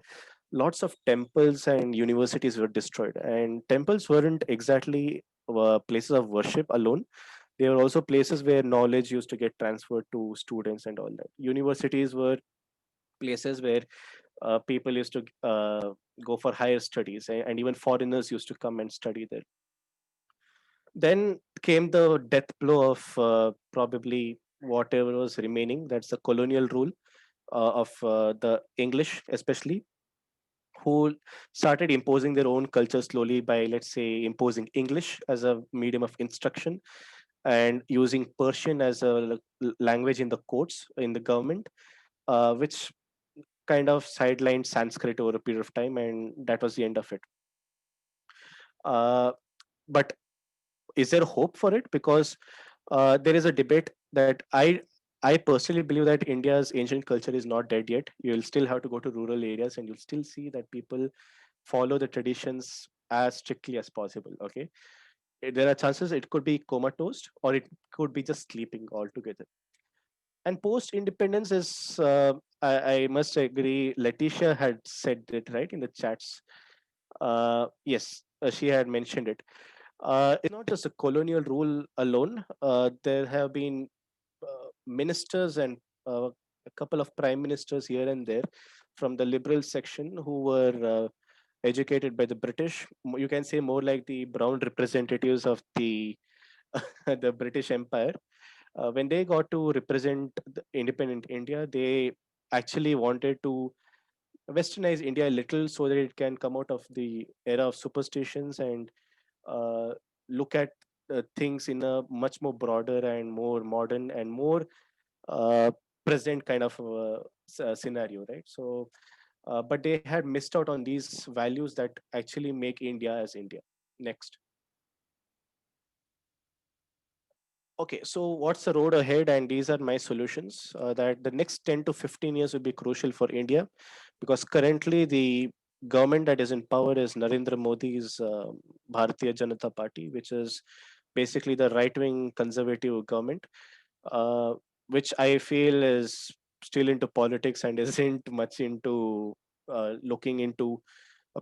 lots of temples and universities were destroyed. And temples weren't exactly places of worship alone. They were also places where knowledge used to get transferred to students and all that. Universities were places where people used to go for higher studies, and even foreigners used to come and study there. Then came the death blow of probably whatever was remaining. That's the colonial rule of the English, especially, who started imposing their own culture slowly by, let's say, imposing English as a medium of instruction and using Persian as a language in the courts in the government, which kind of sidelined Sanskrit over a period of time, and that was the end of it. Uh, but is there hope for it? Because there is a debate that I personally believe that India's ancient culture is not dead yet. You'll still have to go to rural areas, and you'll still see that people follow the traditions as strictly as possible. Okay, there are chances it could be comatose or it could be just sleeping altogether. And post independence is, I must agree, Letitia had said it right in the chats. Yes, she had mentioned it. It's not just a colonial rule alone. There have been ministers and a couple of prime ministers here and there from the liberal section who were educated by the British. You can say more like the brown representatives of the the British Empire. When they got to represent the independent India, they actually wanted to westernize India a little so that it can come out of the era of superstitions and uh, look at things in a much more broader and more modern and more uh, present kind of scenario, right? So, but they had missed out on these values that actually make India as India. Next. Okay, so what's the road ahead? And these are my solutions. That the next 10 to 15 years will be crucial for India because currently the government that is in power is Narendra Modi's Bharatiya Janata Party, which is basically the right wing conservative government, uh, which I feel is still into politics and isn't much into looking into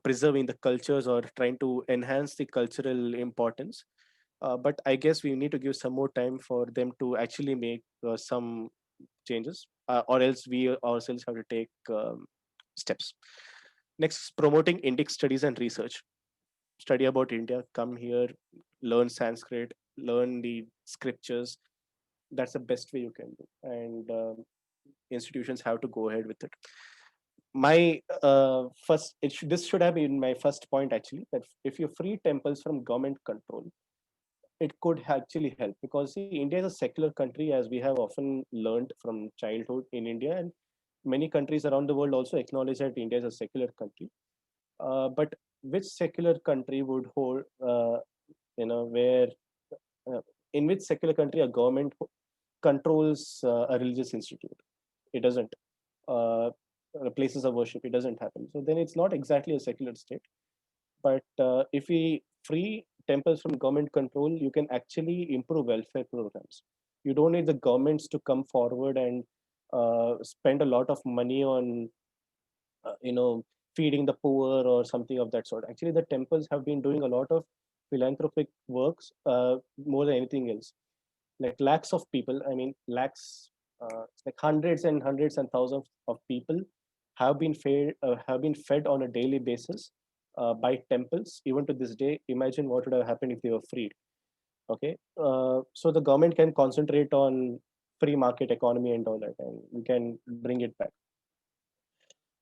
preserving the cultures or trying to enhance the cultural importance. But I guess we need to give some more time for them to actually make some changes, or else we ourselves have to take steps. Next, promoting Indic studies and research. Study about India, come here, learn Sanskrit, learn the scriptures. That's the best way you can do. And institutions have to go ahead with it. My this should have been my first point actually, that if you free temples from government control, it could actually help because see, India is a secular country, as we have often learned from childhood in India, and many countries around the world also acknowledge that India is a secular country. But which secular country would hold, where uh, in which secular country a government controls a religious institute? It doesn't. Uh, Places of worship, it doesn't happen. So then it's not exactly a secular state. But if we free temples from government control, you can actually improve welfare programs. You don't need the governments to come forward and spend a lot of money on, feeding the poor or something of that sort. Actually, the temples have been doing a lot of philanthropic works more than anything else. Like lakhs of people, I mean lakhs, like hundreds and hundreds and thousands of people have been fed on a daily basis by temples. Even to this day, imagine what would have happened if they were freed. Okay, so the government can concentrate on free market economy and all that, and we can bring it back.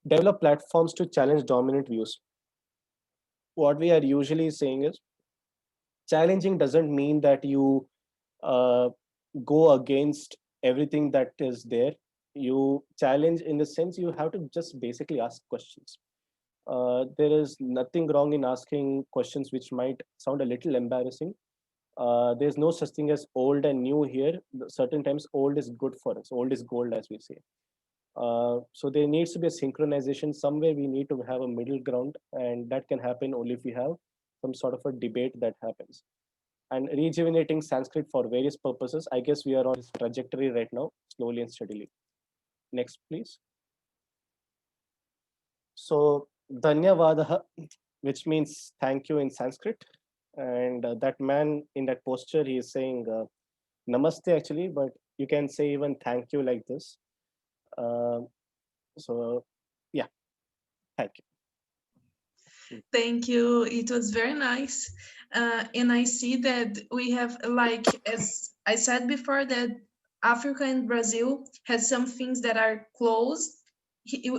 Develop platforms to challenge dominant views. What we are usually saying is challenging doesn't mean that you uh, go against everything that is there. You challenge in the sense you have to just basically ask questions. There is nothing wrong in asking questions which might sound a little embarrassing. There's no such thing as old and new here. Certain times old is good for us. Old is gold, as we say. So there needs to be a synchronization. Somewhere we need to have a middle ground, and that can happen only if we have some sort of a debate that happens. And rejuvenating Sanskrit for various purposes. I guess we are on this trajectory right now, slowly and steadily. Next, please. So, Dhanyavadaha, which means thank you in Sanskrit. And that man in that posture, he is saying namaste actually, but you can say even thank you like this. Uh, so, yeah, thank you. Thank you. It was very nice. And I see that we have, like, as I said before, that Africa and Brazil has some things that are close.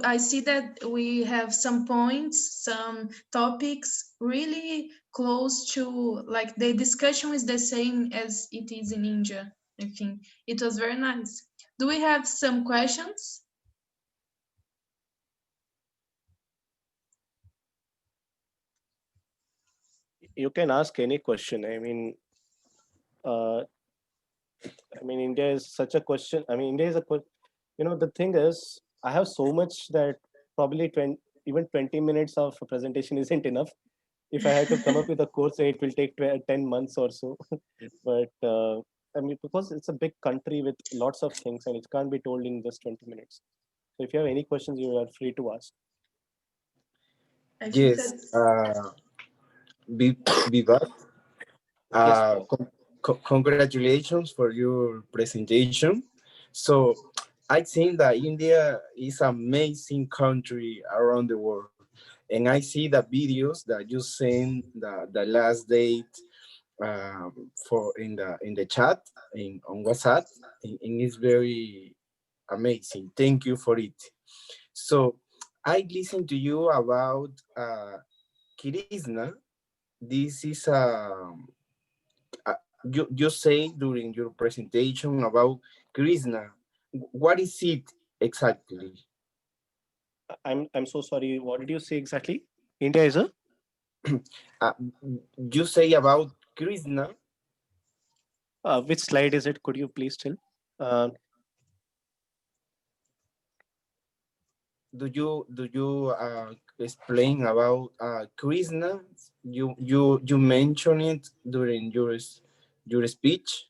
I see that we have some points, some topics really close to, like, the discussion is the same as it is in India. I think it was very nice. Do we have some questions? You can ask any question. Uh, India is such a question. India is the thing is, I have so much that probably 20, even 20 minutes of a presentation isn't enough. If I had to come up with a course, it will take 10 months or so. But because it's a big country with lots of things and it can't be told in just 20 minutes. So if you have any questions, you are free to ask. I think Yes, that's Vibhav, Yes, congratulations for your presentation. So I think that India is an amazing country around the world. And I see the videos that you sent the last date for in the chat on WhatsApp, and it's very amazing. Thank you for it. So I listened to you about Krishna. This is you say during your presentation about Krishna. What is it exactly? I'm so sorry. What did you say exactly? India is a Uh, you say about Krishna. which slide is it? Could you please tell? Uh, Do you explain about Krishna? You mentioned it during your speech.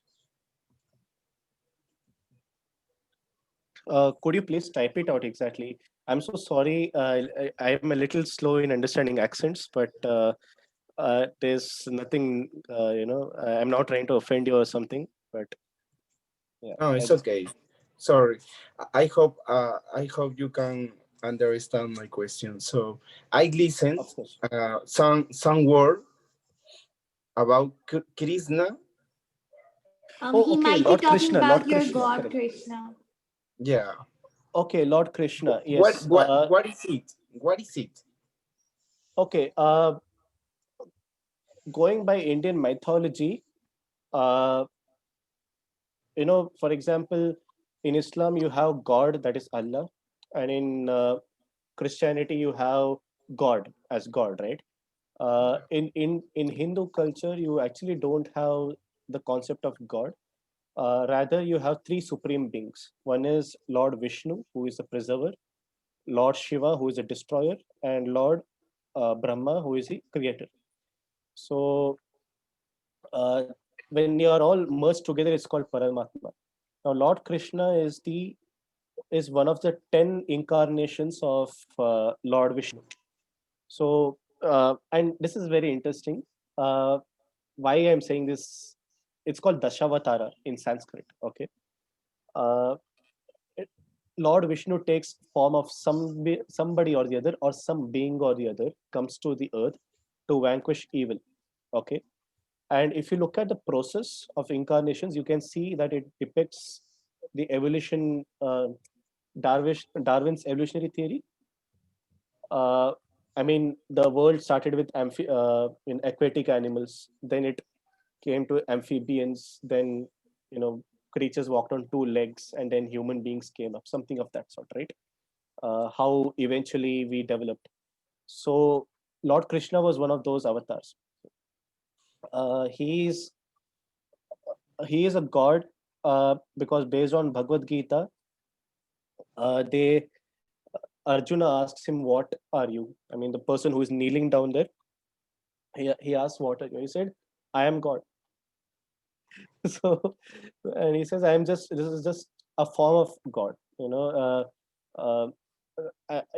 could you please type it out exactly? I'm so sorry. I am a little slow in understanding accents, but there's nothing. I'm not trying to offend you or something, but yeah, No, I it's just okay. Sorry. I hope you can understand my question. So I listened of course. some word about Krishna. Oh, He okay, might be Lord talking Krishna, Lord about your Krishna, God, correct. Krishna. Yeah. Okay, Lord Krishna. What Yes. what what is it? What is it? Okay. Going by Indian mythology, uh, for example, in Islam you have God, that is Allah, and in Christianity you have God as God, right? In Hindu culture, you actually don't have the concept of God. Rather, you have three supreme beings. One is Lord Vishnu, who is a preserver, Lord Shiva, who is a destroyer, and Lord Brahma, who is the creator. So uh, when you are all merged together, it's called Paramatma. Now, Lord Krishna is one of the 10 incarnations of Lord Vishnu. So, and this is very interesting. Uh, why I'm saying this? It's called Dashavatara in Sanskrit. Okay, uh, it- Lord Vishnu takes form of somebody or the other, or some being or the other, comes to the earth to vanquish evil. Okay, and if you look at the process of incarnations, you can see that it depicts the evolution, Darwin's evolutionary theory. uh, I mean, the world started with in aquatic animals, then it came to amphibians, then creatures walked on two legs, and then human beings came up, something of that sort, right? How eventually we developed. So Lord Krishna was one of those avatars. He's he is a god, because based on Bhagavad Gita, they Arjuna asks him, "What are you?" I mean, the person who is kneeling down there, he asks, "What are you?" He said, "I am God." So, and he says, This is just a form of God."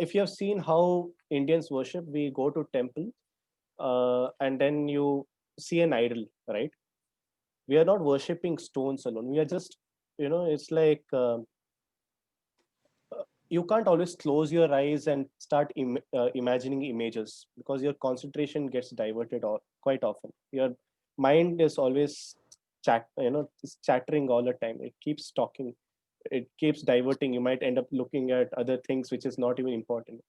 If you have seen how Indians worship, we go to temple, and then you see an idol, right? We are not worshipping stones alone. We are just, it's like, you can't always close your eyes and start imagining images, because your concentration gets diverted quite often. Your mind is always is chattering all the time. It keeps talking, it keeps diverting. You might end up looking at other things which is not even important.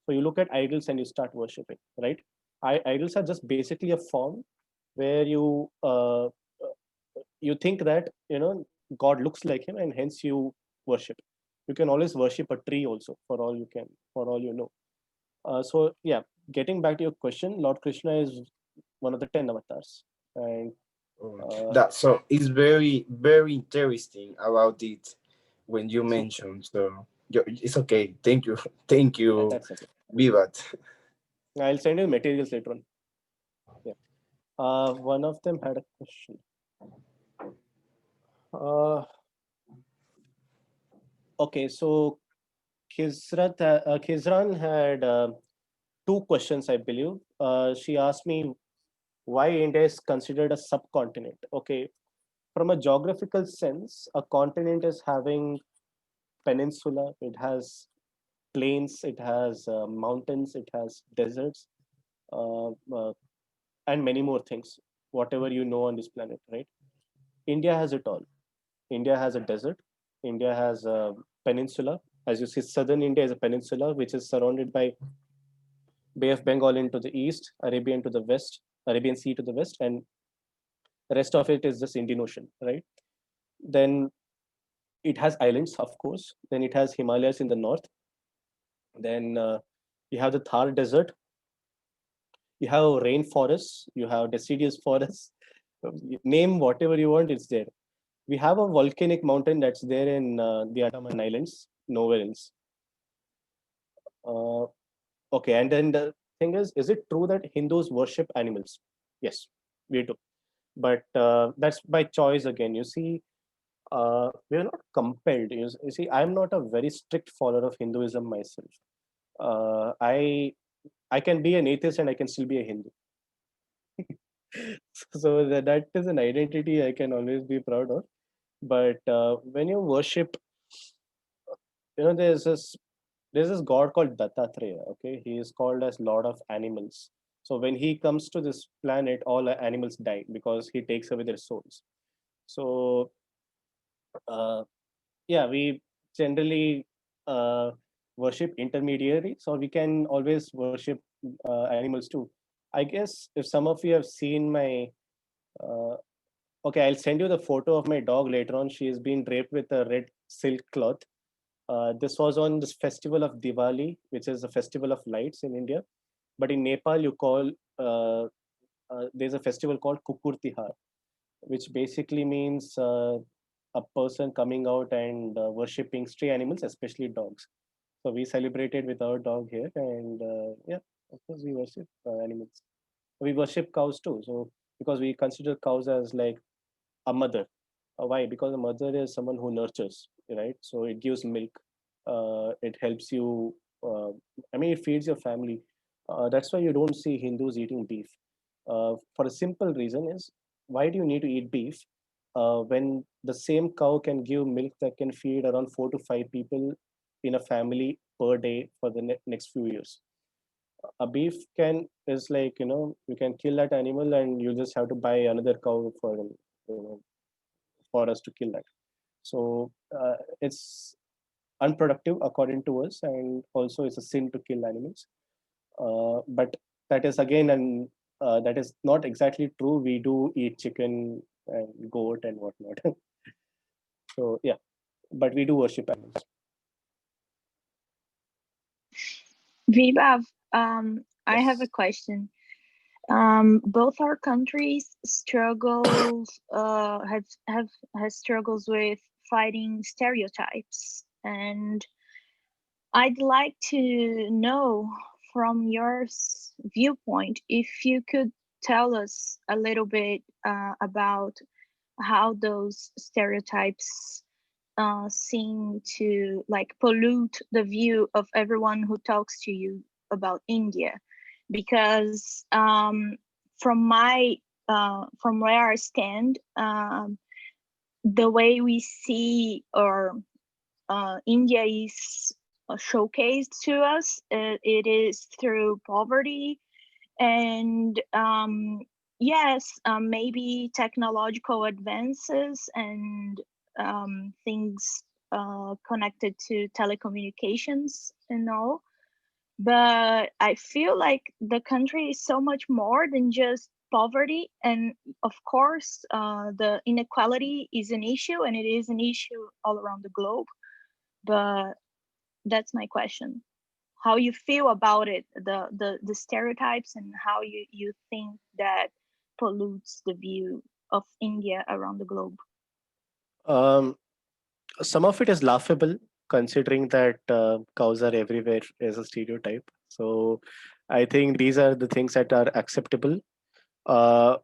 So you look at idols and you start worshiping, right? Idols are just basically a form where you think that God looks like him, and hence you worship. You can always worship a tree also, for all you know. So yeah, getting back to your question, Lord Krishna is one of the 10 avatars. And That so it's very very interesting about it when you super. mentioned. So it's okay. Thank you, thank you, That's okay. Vivat. I'll send you materials later on. Yeah. One of them had a question. uh, okay, so Khizran had two questions, I believe. She asked me why India is considered a subcontinent. Okay, from a geographical sense, a continent is having peninsula, it has plains, it has mountains, it has deserts, uh, uh, and many more things, whatever you know on this planet, right? India has it all. India has a desert, India has a peninsula. As you see, southern India is a peninsula which is surrounded by Bay of Bengal into the east, Arabian to the west, Arabian Sea to the west, and the rest of it is just Indian Ocean, right? Then it has islands, of course. Then it has Himalayas in the north. Then you have the Thar Desert. You have rainforests. You have deciduous forests. Name whatever you want, it's there. We have a volcanic mountain that's there in the Andaman Islands, nowhere else. Uh, okay, and then the thing is it true that Hindus worship animals? Yes, we do. But that's by choice again. You see, we're not compelled. You see, I'm not a very strict follower of Hinduism myself. I can be an atheist and I can still be a Hindu. So that is an identity I can always be proud of. But when you worship, there's this god called Dattatreya. Okay, he is called as Lord of Animals. So when he comes to this planet, all animals die because he takes away their souls. So uh, yeah, we generally worship intermediaries, or we can always worship animals too. I guess if some of you have seen my uh, okay, I'll send you the photo of my dog later on. She is being draped with a red silk cloth. This was on this festival of Diwali, which is a festival of lights in India. But in Nepal, there's a festival called Kukur Tihar, which basically means a person coming out and worshipping stray animals, especially dogs. So we celebrated with our dog here, and yeah, of course we worship animals. We worship cows too. So because we consider cows as like a mother. Why? Because a mother is someone who nurtures, right? So it gives milk. It helps you. Uh, I mean, it feeds your family. That's why you don't see Hindus eating beef. For a simple reason is, why do you need to eat beef when the same cow can give milk that can feed around 4 to 5 people in a family per day for the next few years? A beef can is like, you can kill that animal and you just have to buy another cow for us to kill that. So it's unproductive according to us, and also it's a sin to kill animals. But that is again, and that is not exactly true. We do eat chicken and goat and whatnot. So yeah, but we do worship animals. Vibhav, I have a Yes. question. Both our countries struggles have has struggles with fighting stereotypes, and I'd like to know from your viewpoint if you could tell us a little bit about how those stereotypes seem to like pollute the view of everyone who talks to you about India, because from where I stand, the way we see or India is showcased to us, it is through poverty and yes, maybe technological advances and things connected to telecommunications and all. But I feel like the country is so much more than just poverty. And of course, the inequality is an issue, and it is an issue all around the globe. But that's my question, how you feel about it, the stereotypes, and how you think that pollutes the view of India around the globe. Um, some of it is laughable, considering that cows are everywhere as a stereotype. So I think these are the things that are acceptable. Uh,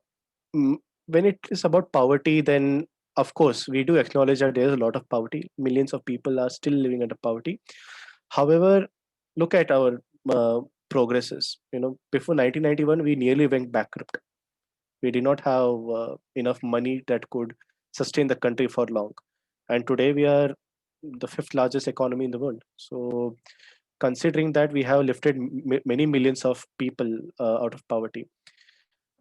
when it is about poverty, then of course we do acknowledge that there is a lot of poverty. Millions of people are still living under poverty. However, look at our progresses. Before 1991, we nearly went bankrupt. We did not have enough money that could sustain the country for long, and today we are the fifth largest economy in the world. So, considering that, we have lifted many millions of people out of poverty.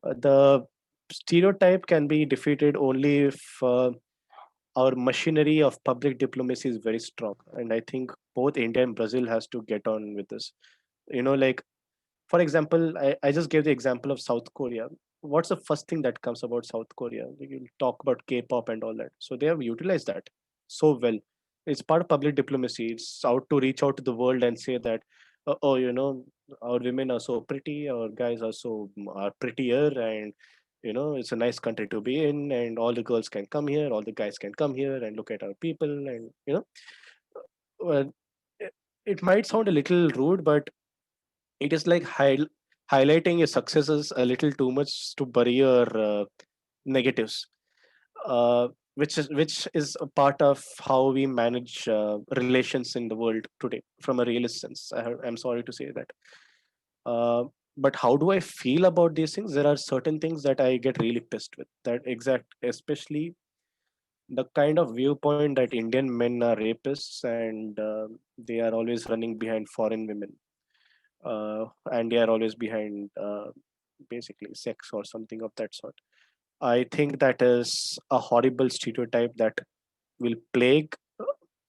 The stereotype can be defeated only if our machinery of public diplomacy is very strong, and I think both India and Brazil has to get on with this. Like, for example, I just gave the example of South Korea. What's the first thing that comes about South Korea? You talk about K-pop and all that. So they have utilized that so well. It's part of public diplomacy. It's out to reach out to the world and say that, oh, our women are so pretty, our guys are prettier, and it's a nice country to be in, and all the girls can come here, all the guys can come here and look at our people, and well, it, it might sound a little rude, but it is like highlighting your successes a little too much to bury your negatives, uh, which is a part of how we manage relations in the world today from a realist sense. I'm sorry to say that. uh, but how do I feel about these things? There are certain things that I get really pissed with, that exact, especially the kind of viewpoint that Indian men are rapists, and they are always running behind foreign women, and they are always behind basically sex or something of that sort. I think that is a horrible stereotype that will plague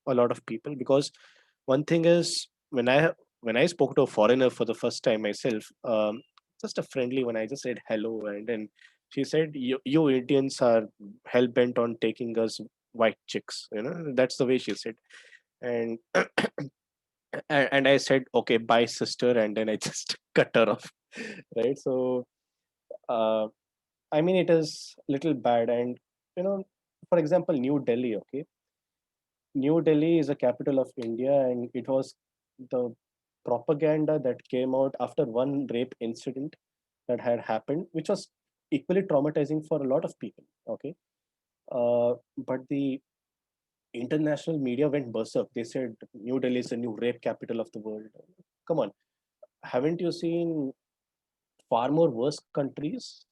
a lot of people, because one thing is, when I spoke to a foreigner for the first time myself, just a friendly one, I just said hello, and then she said, you Indians are hell bent on taking us white chicks. That's the way she said. And and I said, okay, bye, sister, and then I just cut her off. Right. So, uh, I mean, it is little bad. And, you know, for example, New Delhi, okay. New Delhi is the capital of India, and it was the propaganda that came out after one rape incident that had happened, which was equally traumatizing for a lot of people. Okay. But the international media went berserk. They said New Delhi is the new rape capital of the world. Come on. haven't you seen far more worse countries,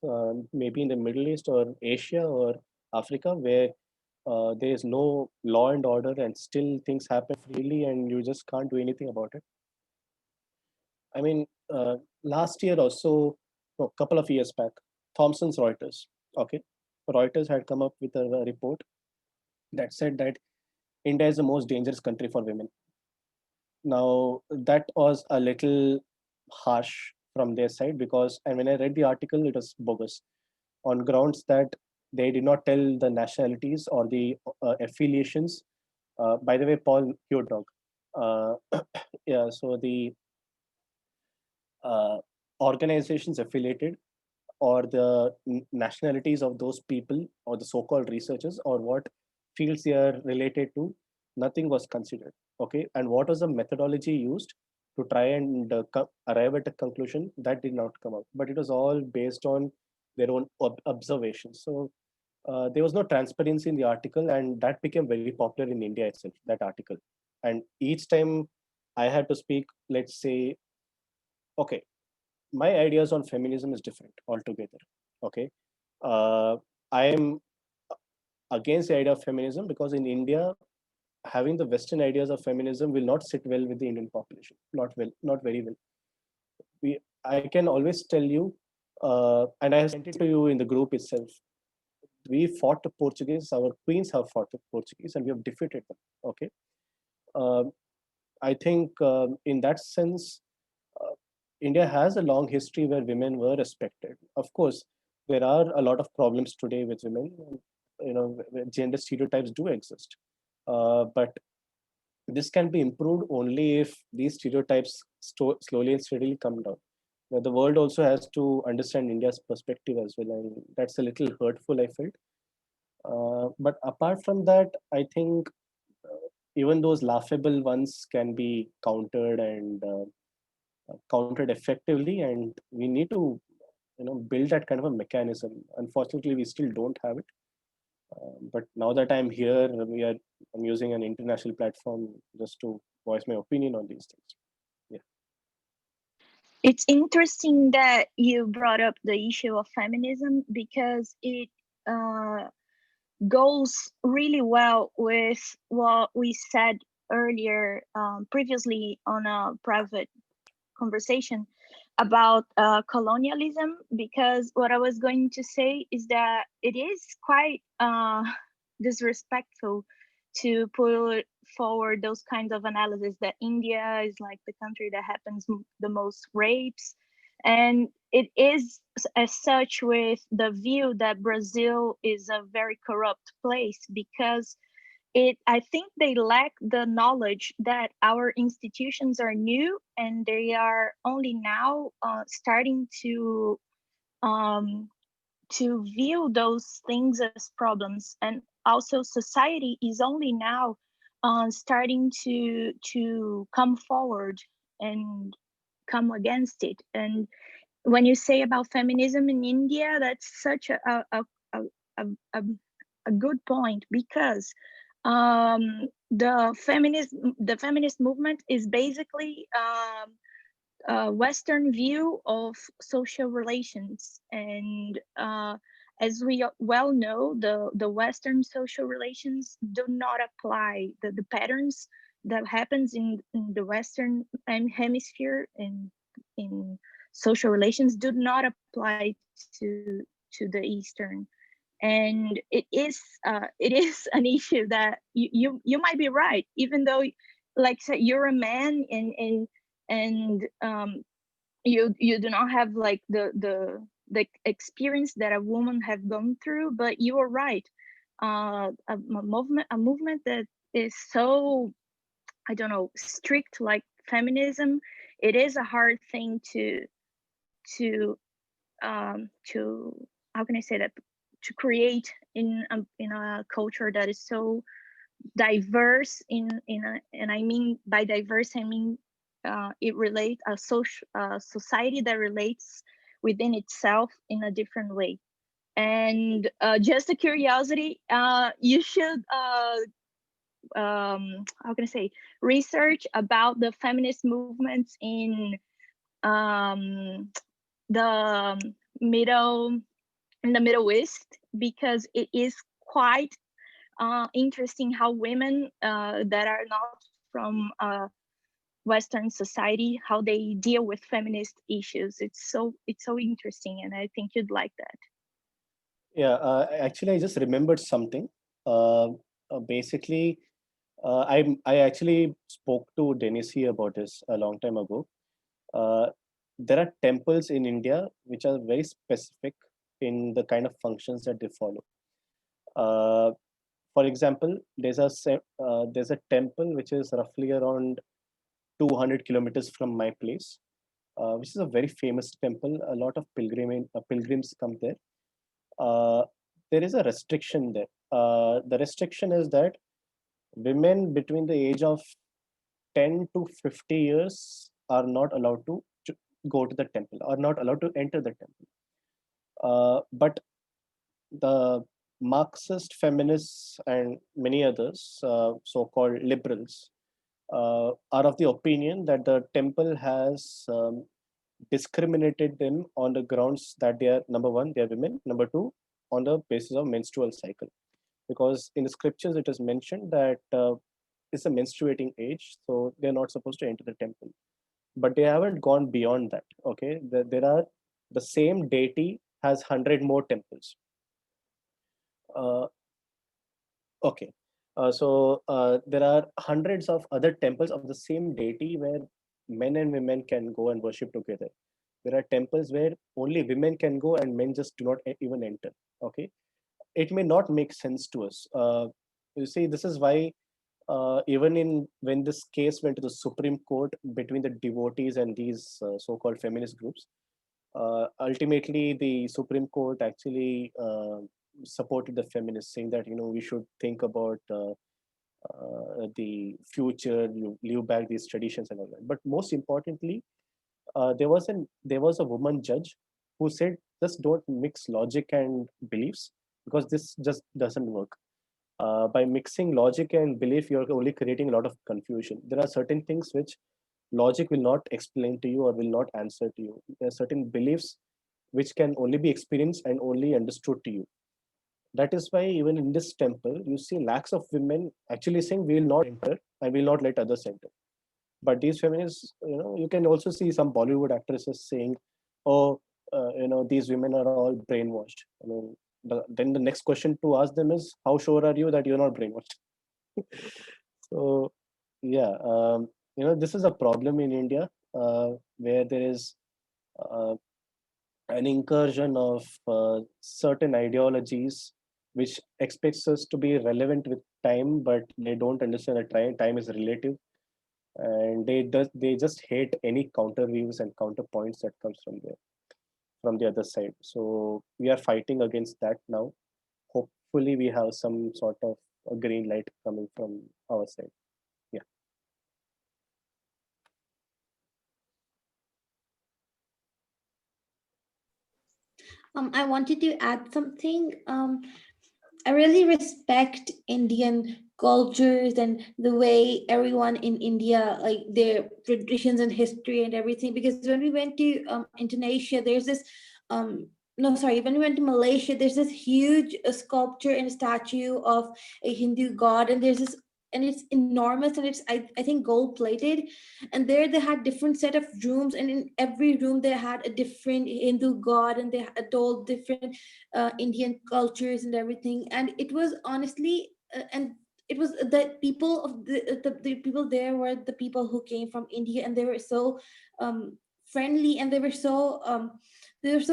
maybe in the Middle East or Asia or Africa, where there is no law and order and still things happen freely and you just can't do anything about it? I mean, last year or so, no, couple of years back, Thomson's Reuters, okay, Reuters had come up with a report that said that India is the most dangerous country for women. Now, that was a little harsh from their side because, and when I read the article, it was bogus on grounds that they did not tell the nationalities or the affiliations. By the way, Paul, your dog. Uh, yeah, so the uh, organizations affiliated or the nationalities of those people or the so-called researchers or what fields they are related to, nothing was considered. Okay, and what was the methodology used to try and arrive at a conclusion? That did not come out, but it was all based on their own observations. So there was no transparency in the article, and that became very popular in India itself, that article. And each time I had to speak, let's say, okay, my ideas on feminism is different altogether. Okay, uh, I am against the idea of feminism because in India, having the Western ideas of feminism will not sit well with the Indian population. Not well, not very well. I can always tell you, and I have sent it to you in the group itself. We fought the Portuguese. Our queens have fought the Portuguese, and we have defeated them. Okay, uh, I think in that sense, uh, India has a long history where women were respected. Of course, there are a lot of problems today with women. You know, gender stereotypes do exist, but this can be improved only if these stereotypes slowly and steadily come down. Now, the world also has to understand India's perspective as well, and that's a little hurtful, I felt. But apart from that, I think even those laughable ones can be countered and countered effectively, and we need to, build that kind of a mechanism. Unfortunately, we still don't have it. But now that I'm here, I'm using an international platform just to voice my opinion on these things. Yeah. It's interesting that you brought up the issue of feminism because it uh, goes really well with what we said earlier, previously on a private conversation about colonialism. Because what I was going to say is that it is quite disrespectful to put forward those kinds of analysis that India is like the country that happens the most rapes. And it is as such with the view that Brazil is a very corrupt place because I think they lack the knowledge that our institutions are new and they are only now starting um, to view those things as problems. And also society is only now starting to come forward and come against it. And when you say about feminism in India, that's such a, a, a, a good point because the feminist movement is basically a Western view of social relations, and as we well know, the Western social relations do not apply. The patterns that happens in the Western hemisphere in social relations do not apply to the Eastern. And it is an issue that you might be right, even though, like say, you're a man and you do not have like the experience that a woman have gone through. But you are right. A movement that is so, I don't know, strict like feminism, it is a hard thing to how can I say that, to create in a culture that is so diverse and I mean by diverse I mean it relates a social society that relates within itself in a different way. And just a curiosity, you should how can I say, research about the feminist movements um, the middle in the Middle East, because it is quite interesting how women that are not from Western society, how they deal with feminist issues. It's so interesting, and I think you'd like that. Yeah, actually, I just remembered something. Basically, I actually spoke to Denisi about this a long time ago. Uh, there are temples in India which are very specific in the kind of functions that they follow. Uh, for example, there's a temple which is roughly around 200 kilometers from my place, which is a very famous temple. A lot of pilgrims come there. Uh, there is a restriction there. The restriction is that women between the age of 10 to 50 years are not allowed to go to the temple, are not allowed to enter the temple. But the Marxist feminists and many others, so-called liberals, are of the opinion that the temple has discriminated them on the grounds that they are, number one, they are women, number two, on the basis of menstrual cycle. Because in the scriptures it is mentioned that it's a menstruating age, so they're not supposed to enter the temple. But they haven't gone beyond that. Okay, there are, the same deity has 100 more temples. Uh, okay, there are hundreds of other temples of the same deity where men and women can go and worship together. There are temples where only women can go and men just do not even enter. Okay, it may not make sense to us. You see, this is why even in when this case went to the Supreme Court between the devotees and these so-called feminist groups, ultimately the Supreme Court actually supported the feminists, saying that we should think about the future, you leave back these traditions and all that. But most importantly, there was a woman judge who said, just don't mix logic and beliefs, because this just doesn't work. By mixing logic and belief, you're only creating a lot of confusion. There are certain things which logic will not explain to you or will not answer to you. There are certain beliefs which can only be experienced and only understood to you. That is why even in this temple, you see lakhs of women actually saying, we will not enter and we will not let others enter. But these feminists, you can also see some Bollywood actresses saying, oh, these women are all brainwashed. I mean, then the next question to ask them is, how sure are you that you're not brainwashed? So, yeah, this is a problem in India, where there is uh, an incursion of certain ideologies which expects us to be relevant with time, but they don't understand that time is relative, and they just hate any counter views and counterpoints that comes from the other side. So we are fighting against that now. Hopefully, we have some sort of a green light coming from our side. Yeah. I wanted to add something. I really respect Indian cultures and the way everyone in India, like their traditions and history and everything. Because when we went to Indonesia, there's this, no, sorry, when we went to Malaysia, there's this huge sculpture and statue of a Hindu god, and there's this, and it's enormous, and it's I think gold plated, and there they had different set of rooms, and in every room they had a different Hindu god, and they had told different Indian cultures and everything. And it was honestly, and it was the people of the people there were the people who came from India, and they were so friendly, and they were so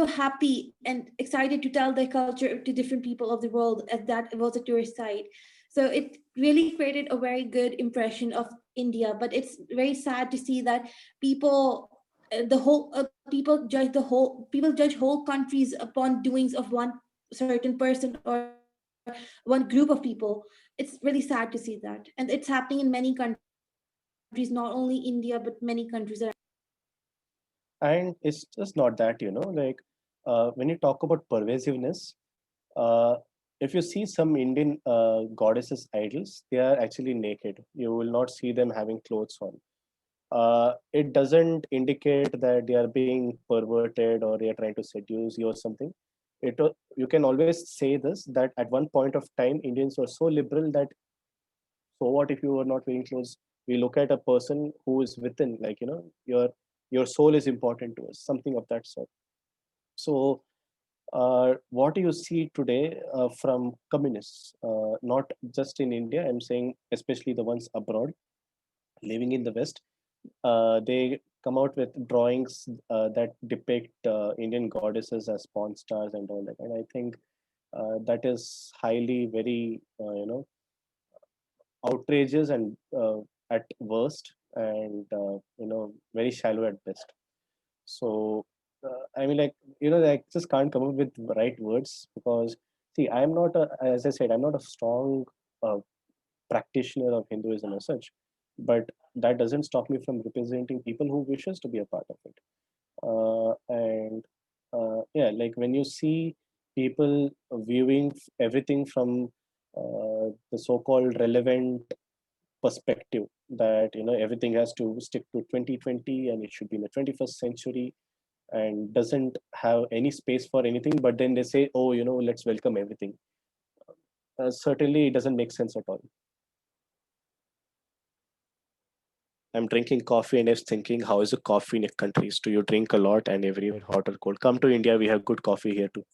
happy and excited to tell their culture to different people of the world, as that it was a tourist site. So it really created a very good impression of India. But it's very sad to see that people the whole people judge whole countries upon doings of one certain person or one group of people. It's really sad to see that, and it's happening in many countries, not only India but many countries around the world. And it's just not that, like when you talk about pervasiveness, uh, if you see some Indian goddesses idols, they are actually naked. You will not see them having clothes on. it doesn't indicate that they are being perverted or they are trying to seduce you or something. You can always say this, that at one point of time Indians were so liberal that so what if you are not wearing clothes? We look at a person who is within, like, your soul is important to us, something of that sort. So what do you see today from communists, not just in India, I'm saying especially the ones abroad living in the West? They come out with drawings that depict Indian goddesses as porn stars and all that, and I think that is highly very outrageous and at worst, and very shallow at best. So I mean, like, I just can't come up with the right words, because see, I'm not as I said, I'm not a strong uh, practitioner of Hinduism as such, but that doesn't stop me from representing people who wishes to be a part of it. And yeah, like when you see people viewing everything from the so-called relevant perspective, that everything has to stick to 2020 and it should be in the 21st century and doesn't have any space for anything, but then they say, oh, let's welcome everything. Certainly it doesn't make sense at all. I'm drinking coffee and I was thinking, how is the coffee in your countries? Do you drink a lot and every hot or cold? Come to India, we have good coffee here too.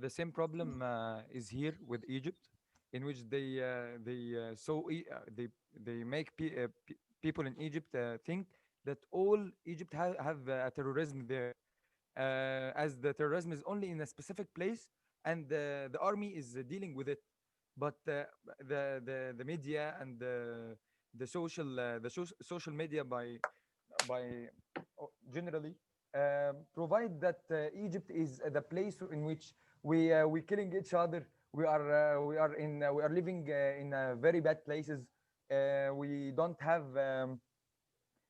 The same problem is here with Egypt, in which they make people in Egypt think that all Egypt have terrorism there, as the terrorism is only in a specific place, and the army is dealing with it. But the media and the social media generally provide that Egypt is the place in which we killing each other. We are living in very bad places. We don't have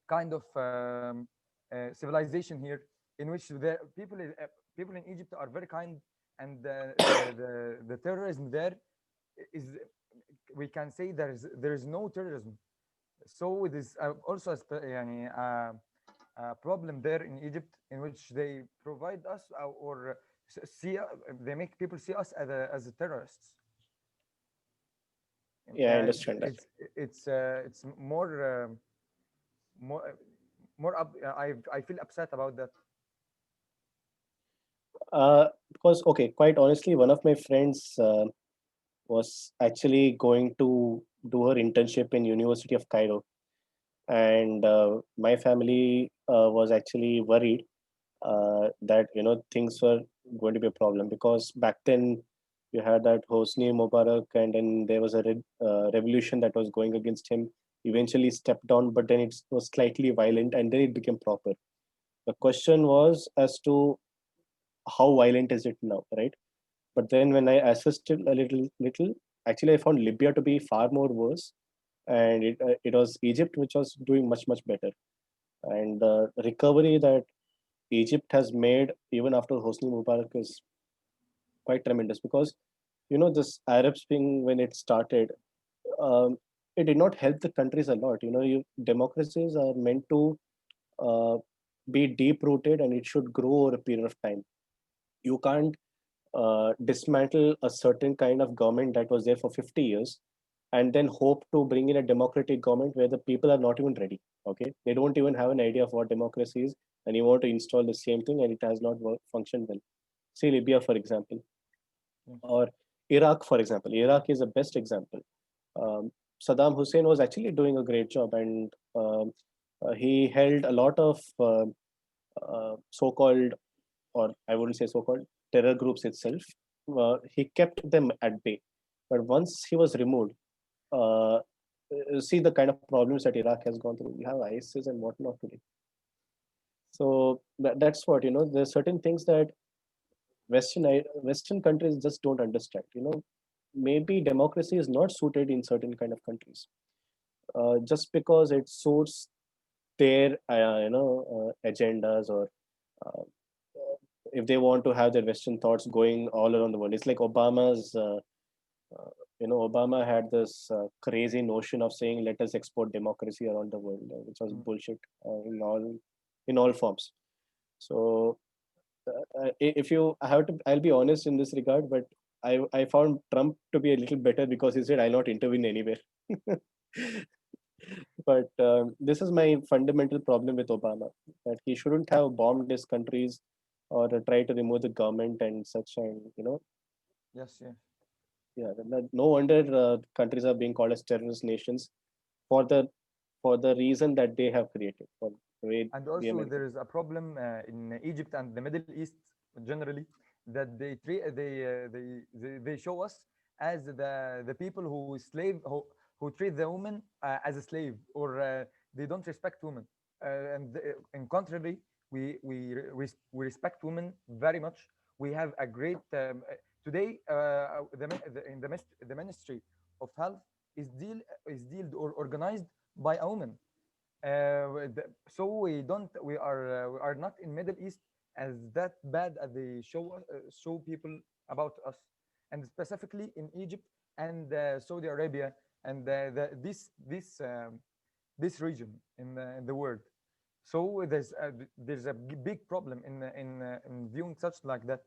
kind of civilization here, in which the people in Egypt are very kind, and the terrorism there is, we can say there is no terrorism. So it is also a problem there in Egypt, in which they provide us or see they make people see us as terrorists. Yeah, I It's understand that. it's it's more more up. I feel upset about that. Because, okay, quite honestly, one of my friends was actually going to do her internship in University of Cairo, and my family was actually worried that things were going to be a problem, because back then you had that Hosni Mubarak, and then there was a revolution that was going against him. Eventually stepped down, but then it was slightly violent, and then it became proper. The question was as to how violent is it now, right? But then when I assisted a little, actually I found Libya to be far more worse, and it was Egypt which was doing much better. And the recovery that Egypt has made even after Hosni Mubarak is quite tremendous, because this Arab Spring, when it started, um, it did not help the countries a lot. Democracies are meant to uh, be deep rooted, and it should grow over a period of time. You can't dismantle a certain kind of government that was there for 50 years and then hope to bring in a democratic government where the people are not even ready. Okay, they don't even have an idea of what democracy is, and you want to install the same thing and it has not functioned well. See Libya, for example, or Iraq, for example. Iraq is the best example. um, Saddam Hussein was actually doing a great job, and he held a lot of so-called, or I wouldn't say so-called, terror groups itself. He kept them at bay. But once he was removed, see the kind of problems that Iraq has gone through. You have ISIS and whatnot today. So that's what, there's certain things that Western countries just don't understand. Maybe democracy is not suited in certain kind of countries. Just because it suits their agendas, or uh, if they want to have their Western thoughts going all around the world. It's like Obama's Obama had this crazy notion of saying, "Let us export democracy around the world," which was Mm. bullshit in all forms. So, if you I have to, I'll be honest in this regard, but I found Trump to be a little better because he said, "I'll not intervene anywhere." But this is my fundamental problem with Obama, that he shouldn't have bombed his countries or try to remove the government and such. And Yes, yes. yeah, no wonder countries are being called as terrorist nations for the reason that they have created, for the way And the also Americans. there is a problem in Egypt and the Middle East generally, that they show us as the people who treat the woman as a slave, or they don't respect women. And in contrary, we respect women very much. We have a great today the Ministry of Health is dealt or organized by a woman. So we are not in Middle East as that bad as they show people about us, and specifically in Egypt and Saudi Arabia, and this region in the world. So there's a big problem in viewing such like that.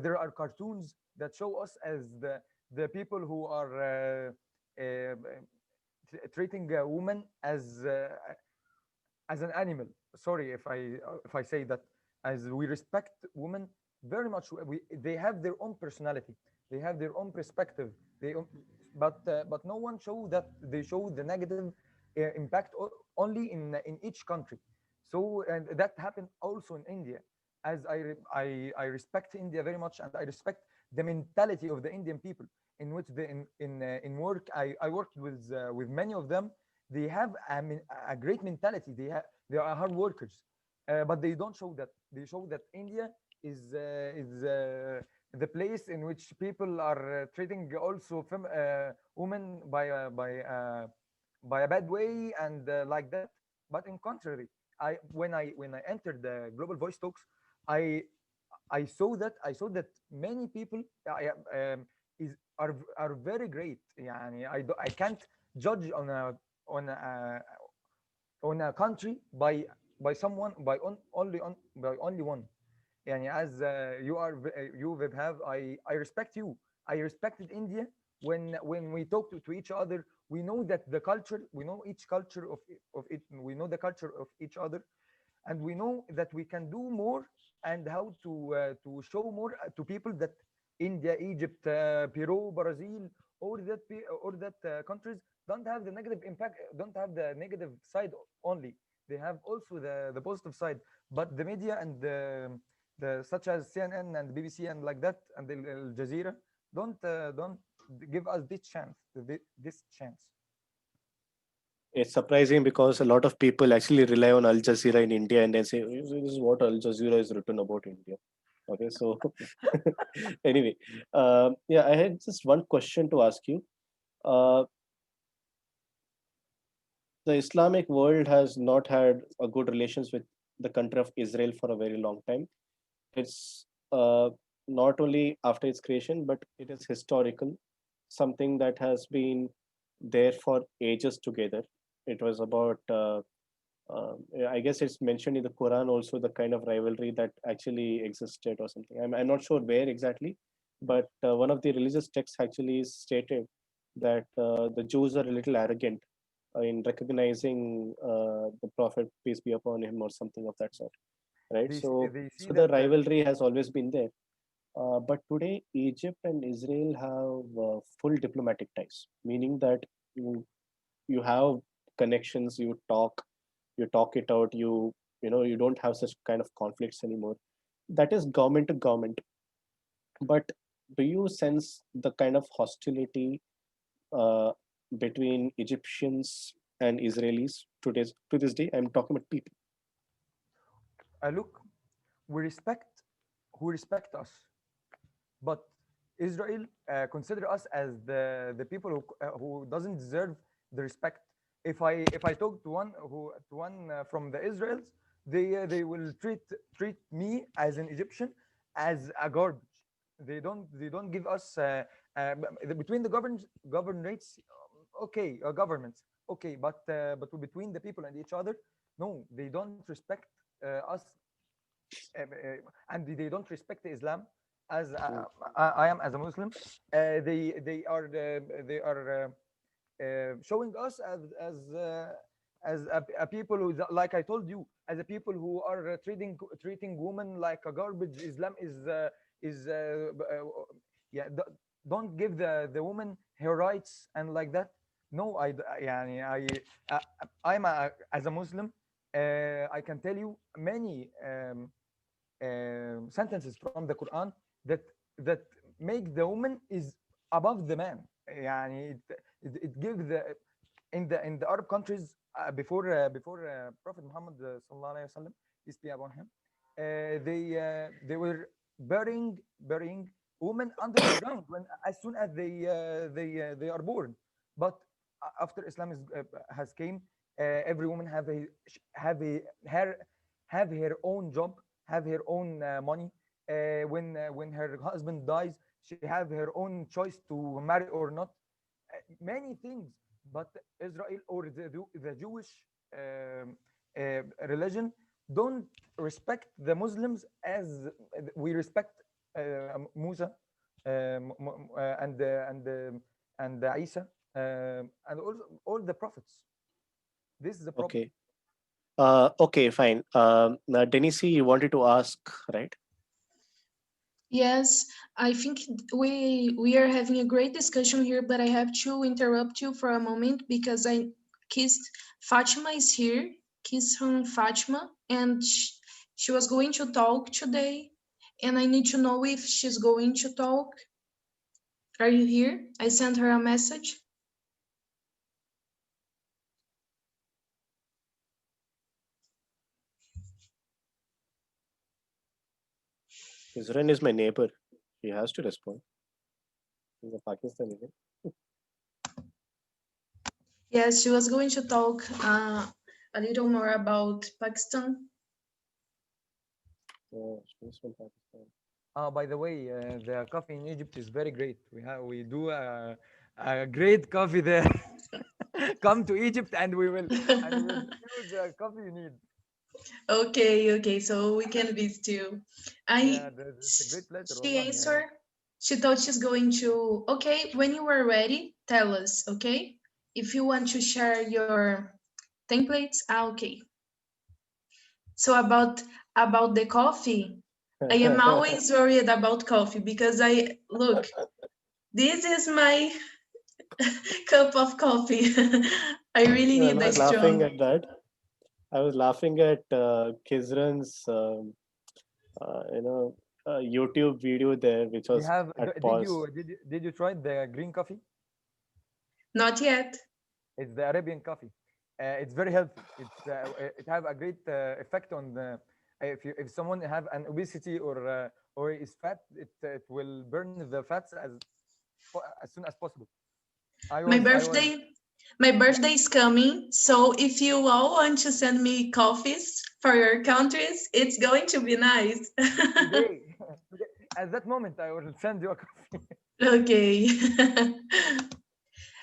There are cartoons that show us as the people who are treating a woman as an animal. Sorry if I say that. As we respect women very much, they have their own personality, they have their own perspective. But no one show that they show the negative impact only in each country. So, and that happened also in India. As I respect India very much, and I respect the mentality of the Indian people, in which in work I worked with many of them. They have a great mentality. They are hard workers, but they don't show that. They show that India is the place in which people are treating also women by a bad way, and like that. But in contrary, when I entered the Global Voice Talks, I I saw that many people are very great. يعني I can't judge on a country by someone by only one. يعني as you Vibhav, I respect you. I respected India. When we talk to each other, we know that the culture, we know each culture of it, we know the culture of each other, and we know that we can do more, and how to show more to people that India, Egypt, Peru, Brazil, or that countries don't have the negative impact, don't have the negative side only. They have also the positive side. But the media and the such as CNN and BBC and like that, and the Al Jazeera don't give us this chance. It's surprising because a lot of people actually rely on Al Jazeera in India and then say, "This is what Al Jazeera is written about India." Okay, so anyway, yeah, I had just one question to ask you. Uh, the Islamic world has not had a good relations with the country of Israel for a very long time. It's not only after its creation, but it is historical, something that has been there for ages together. It was about, I guess it's mentioned in the Quran also, the kind of rivalry that actually existed or something. I'm not sure where exactly, but one of the religious texts actually stated that the Jews are a little arrogant in recognizing the Prophet, peace be upon him, or something of that sort, right? So, They see so the that rivalry has always been there. But today, Egypt and Israel have full diplomatic ties, meaning that you you have connections, you talk it out, you don't have such kind of conflicts anymore. That is government to government. But do you sense the kind of hostility uh, between Egyptians and Israelis to this day? I'm talking about people. look, we respect us, but Israel consider us as the people who doesn't deserve the respect. If I talk to one from the Israels, they will treat me as an Egyptian as a garbage. They don't give us between the governorates, okay, governments, okay, but between the people and each other, no, they don't respect us, and they don't respect Islam as I am as a Muslim. They are showing us as a people who, like I told you, as a people who are treating women like a garbage. Islam is yeah, don't give the woman her rights and like that. No, يعني uh, as a Muslim, I can tell you many sentences from the Quran that make the woman is above the man. يعني it gives the in the Arab countries before Prophet Muhammad sallallahu alaihi wasallam, peace be upon him, they were burying women under the ground when as soon as they are born. But after Islam has came, every woman have a her have her own job, have her own money. When her husband dies, she have her own choice to marry or not. Many things, but Israel or the Jewish religion don't respect the Muslims as we respect Musa and Isa and all the prophets. This is the problem. Okay. Okay, fine. Now, Denisi, you wanted to ask, right? Yes, I think we are having a great discussion here, but I have to interrupt you for a moment because I kissed Fatima is here, Khizran Fatima, and she was going to talk today, and I need to know if she's going to talk. Are you here? I sent her a message. Khizran is my neighbor. He has to respond. He's a Pakistani. Right? Yes, she was going to talk a little more about Pakistan. She's from Pakistan. By the way, the coffee in Egypt is very great. We do a great coffee there. Come to Egypt and we will use the coffee you need. Okay, so we can visit you. Yeah, it's a great pleasure. She Wallahi, yeah. answered. She thought she's going to. Okay, when you are ready, tell us. Okay, if you want to share your templates. Okay. So about the coffee, I am always worried about coffee because I look. This is my cup of coffee. I really I'm need a not laughing strong. at that. I was laughing at Khizran's, YouTube video there, which We was have. at Did pause. you try the green coffee? Not yet. It's the Arabian coffee. It's very healthy. It have a great effect on the, if someone have an obesity or is fat, it will burn the fats as soon as possible. My I was birthday my yeah, birthday is coming, so if you all want to send me coffees for your countries, it's going to be nice. today, today at that moment I will send you a coffee. Okay.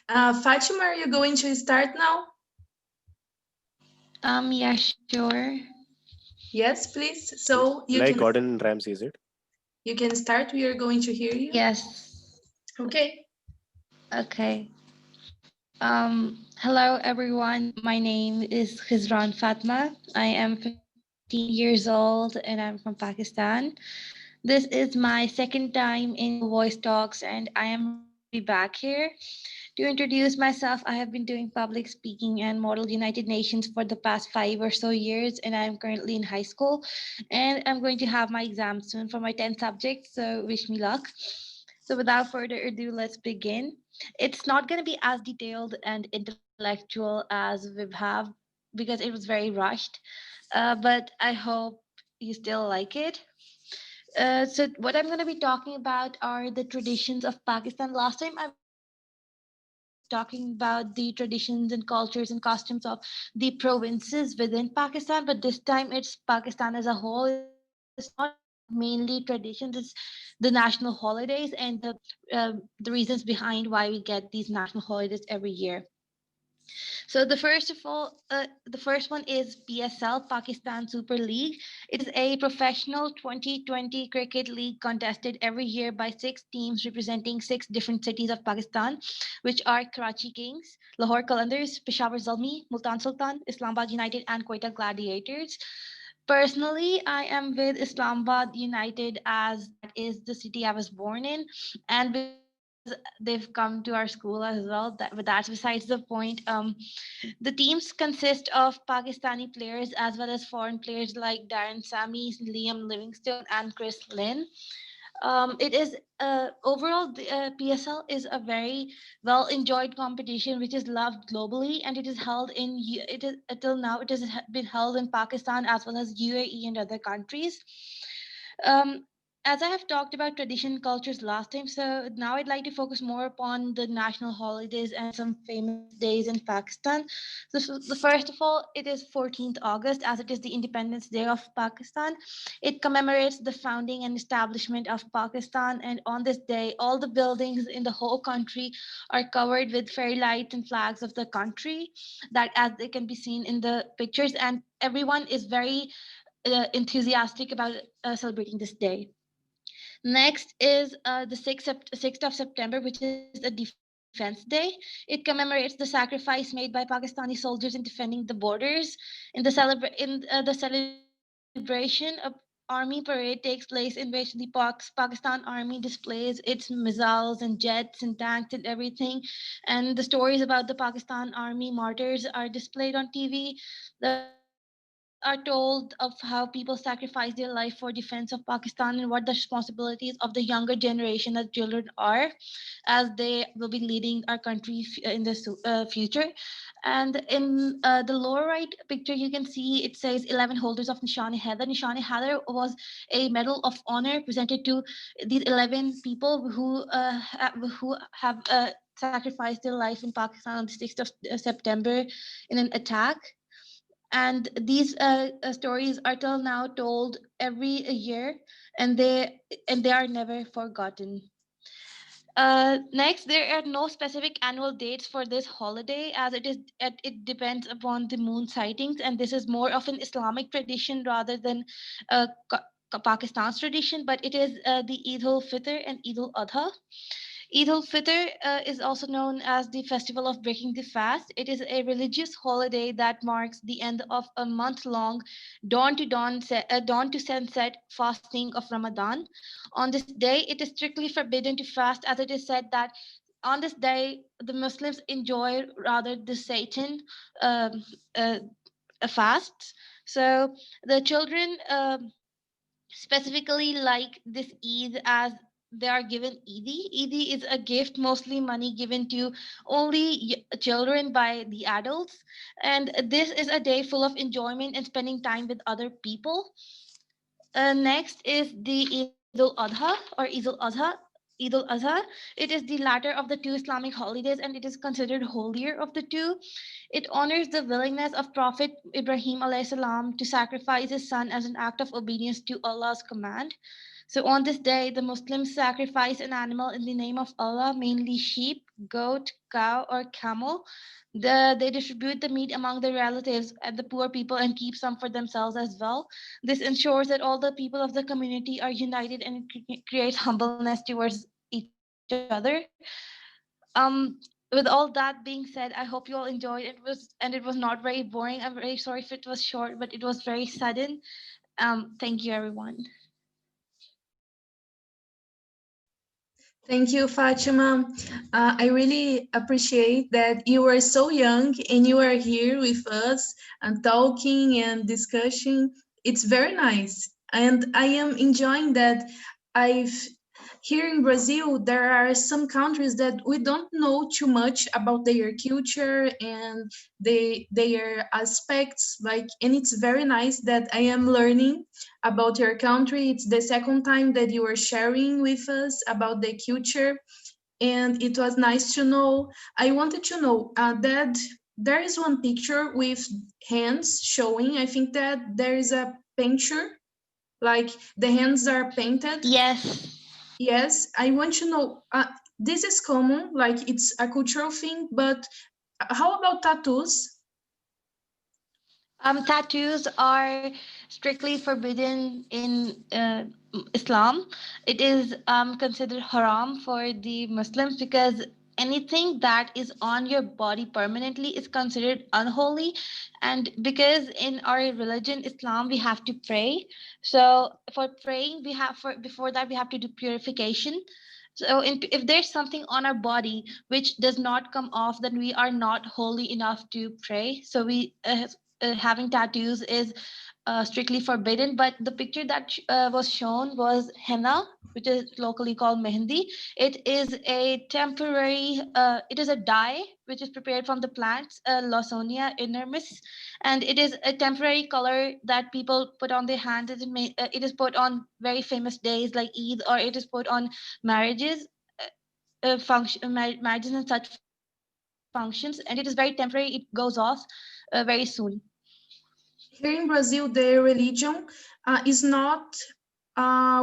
Fatima, are you going to start now? Yeah, sure. Yes, please. So Like Gordon Ramsay, is it? you can start. We are going to hear you. Yes. Okay. Okay. Hello everyone. My name is Khizran Fatma. I am 15 years old and I'm from Pakistan. This is my second time in your voice talks and I am happy to be back here. To introduce myself, I have been doing public speaking and modeled United Nations for the past 5 or so years, and I'm currently in high school. And I'm going to have my exam soon for my 10th subject, so wish me luck. So, without further ado, let's begin. It's not going to be as detailed and intellectual as Vibhav because it was very rushed, but I hope you still like it. So what I'm going to be talking about are the traditions of Pakistan. Last time I was talking about the traditions and cultures and costumes of the provinces within Pakistan, but this time it's Pakistan as a whole. It's not just the mainly traditions. It's the national holidays and the reasons behind why we get these national holidays every year. So the first one is PSL, Pakistan Super League. It is a professional 2020 cricket league contested every year by 6 teams representing 6 different cities of Pakistan, which are Karachi Kings, Lahore Qalandars, Peshawar Zalmi, Multan Sultan, Islamabad United, and Quetta Gladiators. Personally, I am with Islamabad United as that is the city I was born in, and because they've come to our school as well. But that's besides the point. The teams consist of Pakistani players as well as foreign players like Darren Sammy, Liam Livingstone, and Chris Lynn. It is overall the PSL is a very well enjoyed competition which is loved globally, and it is held in it is until now it has been held in Pakistan as well as UAE and other countries. Um, as I have talked about tradition cultures last time, so now I'd like to focus more upon the national holidays and some famous days in Pakistan. The first of all, it is 14th August, as it is the Independence Day of Pakistan. It commemorates the founding and establishment of Pakistan, and on this day, all the buildings in the whole country are covered with fairy lights and flags of the country, that as they can be seen in the pictures, and everyone is very enthusiastic about celebrating this day. Next is the 6th of September, which is a defense day. It commemorates the sacrifice made by Pakistani soldiers in defending the borders. In the celebration, a army parade takes place in which the Pakistan army displays its missiles and jets and tanks and everything. And the stories about the Pakistan army martyrs are displayed on TV. The stories are told of how people sacrifice their life for defense of Pakistan and what the responsibilities of the younger generation as children are, as they will be leading our country in the future. And in the lower right picture, you can see it says 11 holders of Nishani Haider. Nishani Haider was a medal of honor presented to these 11 people who have sacrificed their life in Pakistan on the 6th of September in an attack. And these stories are till now told every year, and they are never forgotten. Next, there are no specific annual dates for this holiday, as it depends upon the moon sightings, and this is more of an Islamic tradition rather than Pakistan's tradition. But it is the Eid ul Fitr and Eid ul Adha. Eid ul Fitr is also known as the festival of breaking the fast. It is a religious holiday that marks the end of a month-long dawn to sunset fasting of Ramadan. On this day, it is strictly forbidden to fast, as it is said that on this day the Muslims enjoy rather the Satan um, uh, fast. So the children. Specifically like this Eid as they are given Eidi. Eidi is a gift, mostly money given to only children by the adults. And this is a day full of enjoyment and spending time with other people. Next is the Eid al-Adha or Eid al-Adha. It is the latter of the two Islamic holidays, and it is considered holier of the two. It honors the willingness of Prophet Ibrahim alayhi salam to sacrifice his son as an act of obedience to Allah's command. So on this day, the Muslims sacrifice an animal in the name of Allah, mainly sheep, goat, cow, or camel. They distribute the meat among their relatives and the poor people and keep some for themselves as well. This ensures that all the people of the community are united, and it creates humbleness towards each other. Um, with all that being said, I hope you all enjoyed it. It was not very boring. I'm very sorry if it was short, but it was very sudden. Thank you, everyone. Thank you, Fatima. I really appreciate that you are so young and you are here with us and talking and discussing. It's very nice. And I am enjoying that. I've Here in Brazil, there are some countries that we don't know too much about their culture and their aspects. Like, and it's very nice that I am learning about your country. It's the second time that you are sharing with us about the culture, and it was nice to know. I wanted to know that there is one picture with hands showing. I think that there is a picture like the hands are painted? Yes. Yes, I want to know. This is common, like it's a cultural thing, but how about tattoos? Tattoos are strictly forbidden in Islam. It is considered haram for the Muslims because anything that is on your body permanently is considered unholy. And because in our religion, Islam, we have to pray. So for praying, we have for before that we have to do purification. So if there's something on our body which does not come off, then we are not holy enough to pray. So we having tattoos is strictly forbidden. But the picture that was shown was henna, which is locally called mehendi. It is a temporary, it is a dye which is prepared from the plants Lawsonia inermis, and it is a temporary color that people put on their hands. It is put on very famous days like Eid, or it is put on marriages. Marriages and such functions, and it is very temporary. It goes off very soon. Here in Brazil, the religion is not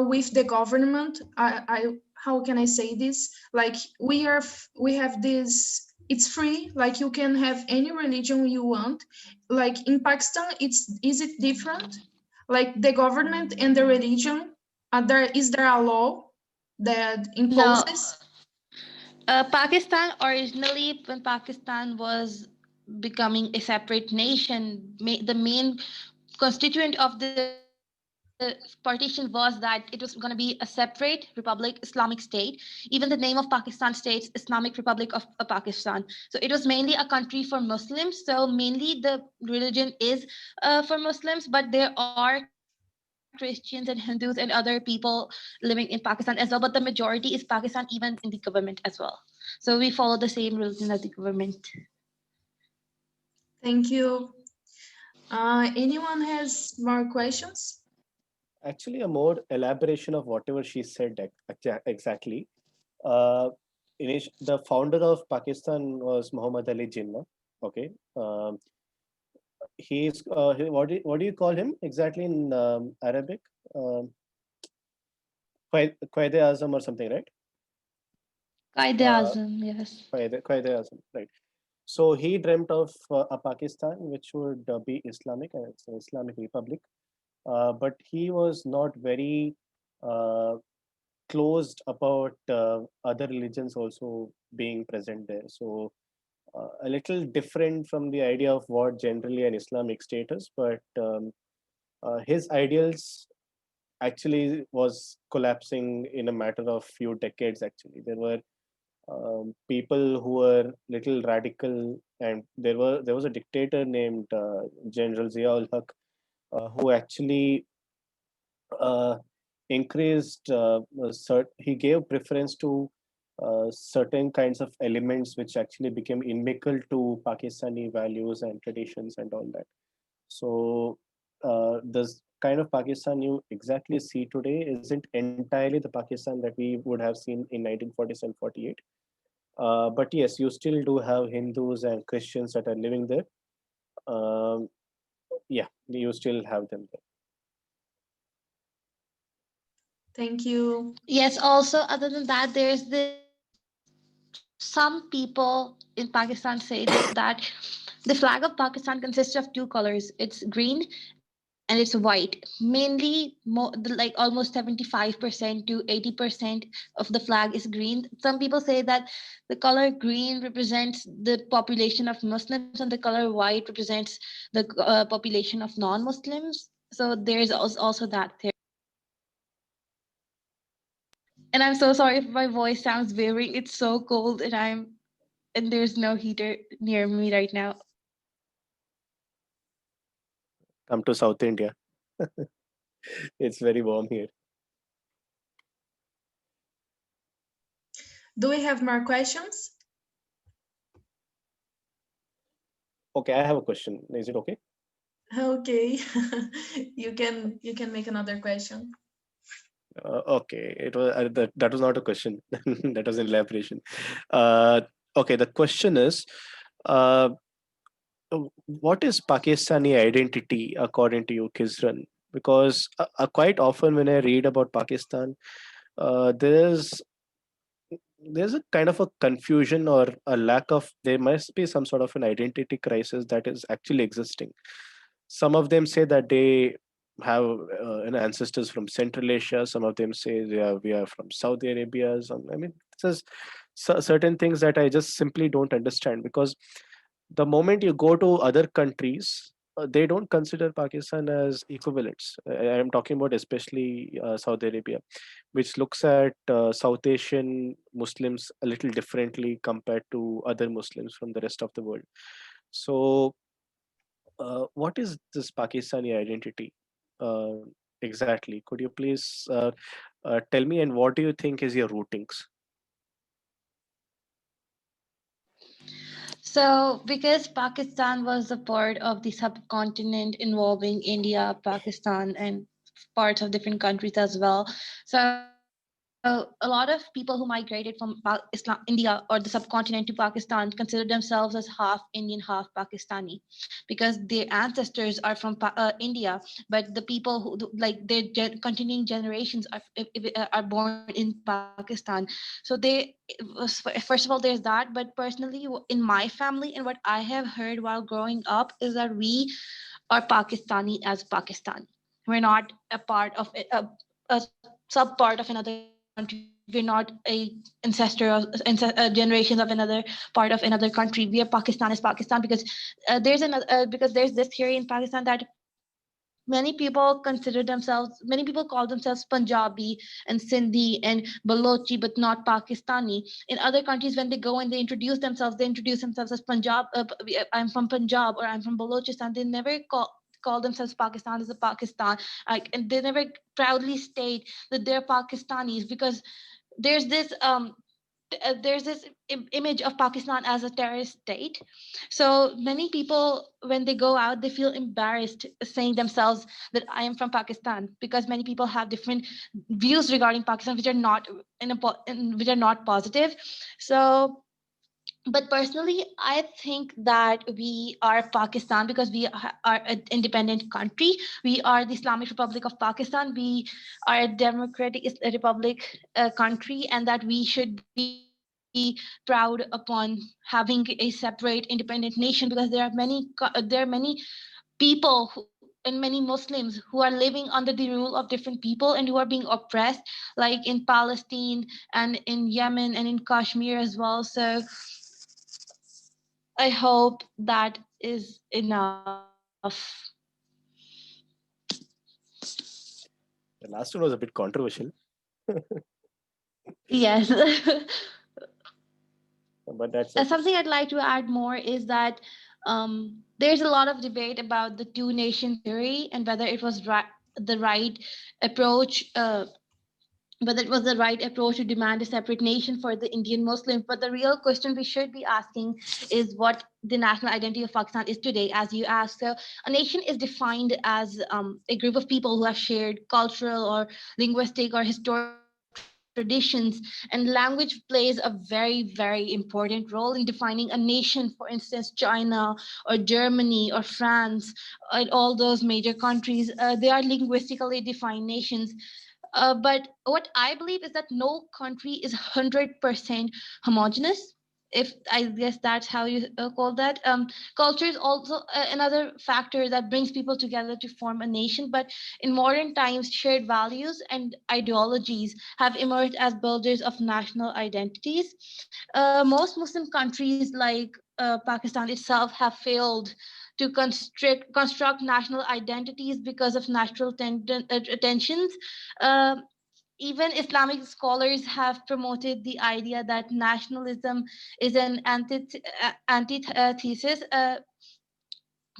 with the government. How can I say this? Like we have this. It's free. Like you can have any religion you want. Like in Pakistan, is it different? Like the government and the religion. There a law that No, imposes? Pakistan originally, when Pakistan was becoming a separate nation, the main constituent of the partition was that it was going to be a separate republic, Islamic state. Even the name of Pakistan states Islamic Republic of Pakistan. So it was mainly a country for Muslims. So mainly the religion is for Muslims, but there are Christians and Hindus and other people living in Pakistan as well. But the majority is Pakistan, even in the government as well. So we follow the same religion as the government. Thank you. Anyone has more questions? Actually, a more elaboration of whatever she said exactly. Uh, the founder of Pakistan was Muhammad Ali Jinnah. Okay. What do you call him exactly in Arabic? Um, Quaid Azam or something, right? Qaeda Uh, Azam, yes. Quaid Azam, right? So he dreamt of a Pakistan which would be Islamic, and it's an Islamic Republic. But he was not very uh, closed about other religions also being present there. So a little different from the idea of what generally an Islamic state is, but his ideals actually was collapsing in a matter of few decades. Actually, there were people who were little radical, and there was a dictator named General Zia-ul Haq who actually uh, increased he gave preference to certain kinds of elements which actually became inimical to Pakistani values and traditions and all that. So this kind of Pakistan you exactly see today isn't entirely the Pakistan that we would have seen in 1947 48. But yes, you still do have Hindus and Christians that are living there. Um, yeah, you still have them there. Thank you. Yes, also, other than that, there's this some people in Pakistan say this that the flag of Pakistan consists of two colors. It's green and it's white. Mainly, like almost 75% to 80% of the flag is green. Some people say that the color green represents the population of Muslims and the color white represents the population of non-Muslims. So there's also that theory. And I'm so sorry if my voice sounds wavering. It's so cold and there's no heater near me right now. Come to South India. It's very warm here. Do we have more questions? Okay, I have a question. Is it okay? Okay. You can make another question. Okay, it was that was not a question. That was an elaboration. Uh, okay, the question is, uh, what is Pakistani identity according to you, Khizran? because quite often when I read about Pakistan, there's a kind of a confusion or a lack of, there must be some sort of an identity crisis that is actually existing. Some of them say that they have ancestors from Central Asia. Some of them say we are from Saudi Arabia. I mean, this is certain things that I just simply don't understand, because the moment you go to other countries, they don't consider Pakistan as equivalents. I am talking about especially Saudi Arabia, which looks at South Asian Muslims a little differently compared to other Muslims from the rest of the world. So, what is this Pakistani identity exactly? Could you please tell me, and what do you think is your rootings? So, because Pakistan was a part of the subcontinent involving India, Pakistan, and parts of different countries as well. So, a lot of people who migrated from India or the subcontinent to Pakistan consider themselves as half Indian, half Pakistani, because their ancestors are from India, but the people who like their continuing generations are born in Pakistan. So first of all, there's that. But personally, in my family and what I have heard while growing up is that we are Pakistani as Pakistan. We're not a part of a sub part of another country. We're not a ancestor of generations of another part of another country. We are Pakistan as Pakistan because because there's this theory in Pakistan that many people call themselves Punjabi and Sindhi and Balochi, but not Pakistani. In other countries, when they go and they introduce themselves as I'm from Punjab or I'm from Balochistan. They never call themselves Pakistan as a Pakistan, like, and they never proudly state that they're Pakistanis, because there's this image of Pakistan as a terrorist state. So many people, when they go out, they feel embarrassed saying themselves that I am from Pakistan, because many people have different views regarding Pakistan, which are not which are not positive. So, but personally, I think that we are Pakistan because we are an independent country. We are the Islamic Republic of Pakistan. We are a democratic republic country, and that we should be proud upon having a separate independent nation, because there are many people and many Muslims who are living under the rule of different people and who are being oppressed, like in Palestine and in Yemen and in Kashmir as well. So I hope that is enough. The last one was a bit controversial, Yes. but that's okay. Something I'd like to add more is that there's a lot of debate about the two nation theory and whether it was the right approach. Whether it was the right approach to demand a separate nation for the Indian Muslims. But the real question we should be asking is what the national identity of Pakistan is today, as you asked. So, a nation is defined as a group of people who have shared cultural or linguistic or historical traditions, and language plays a very important role in defining a nation. For instance, China or Germany or France, and all those major countries, they are linguistically defined nations. But what I believe is that no country is 100% homogenous. If I guess that's how you call that. Culture is also another factor that brings people together to form a nation. But in modern times, shared values and ideologies have emerged as builders of national identities. Most Muslim countries like Pakistan itself have failed to construct national identities because of natural tensions. Uh, Even Islamic scholars have promoted the idea that nationalism is an antithesis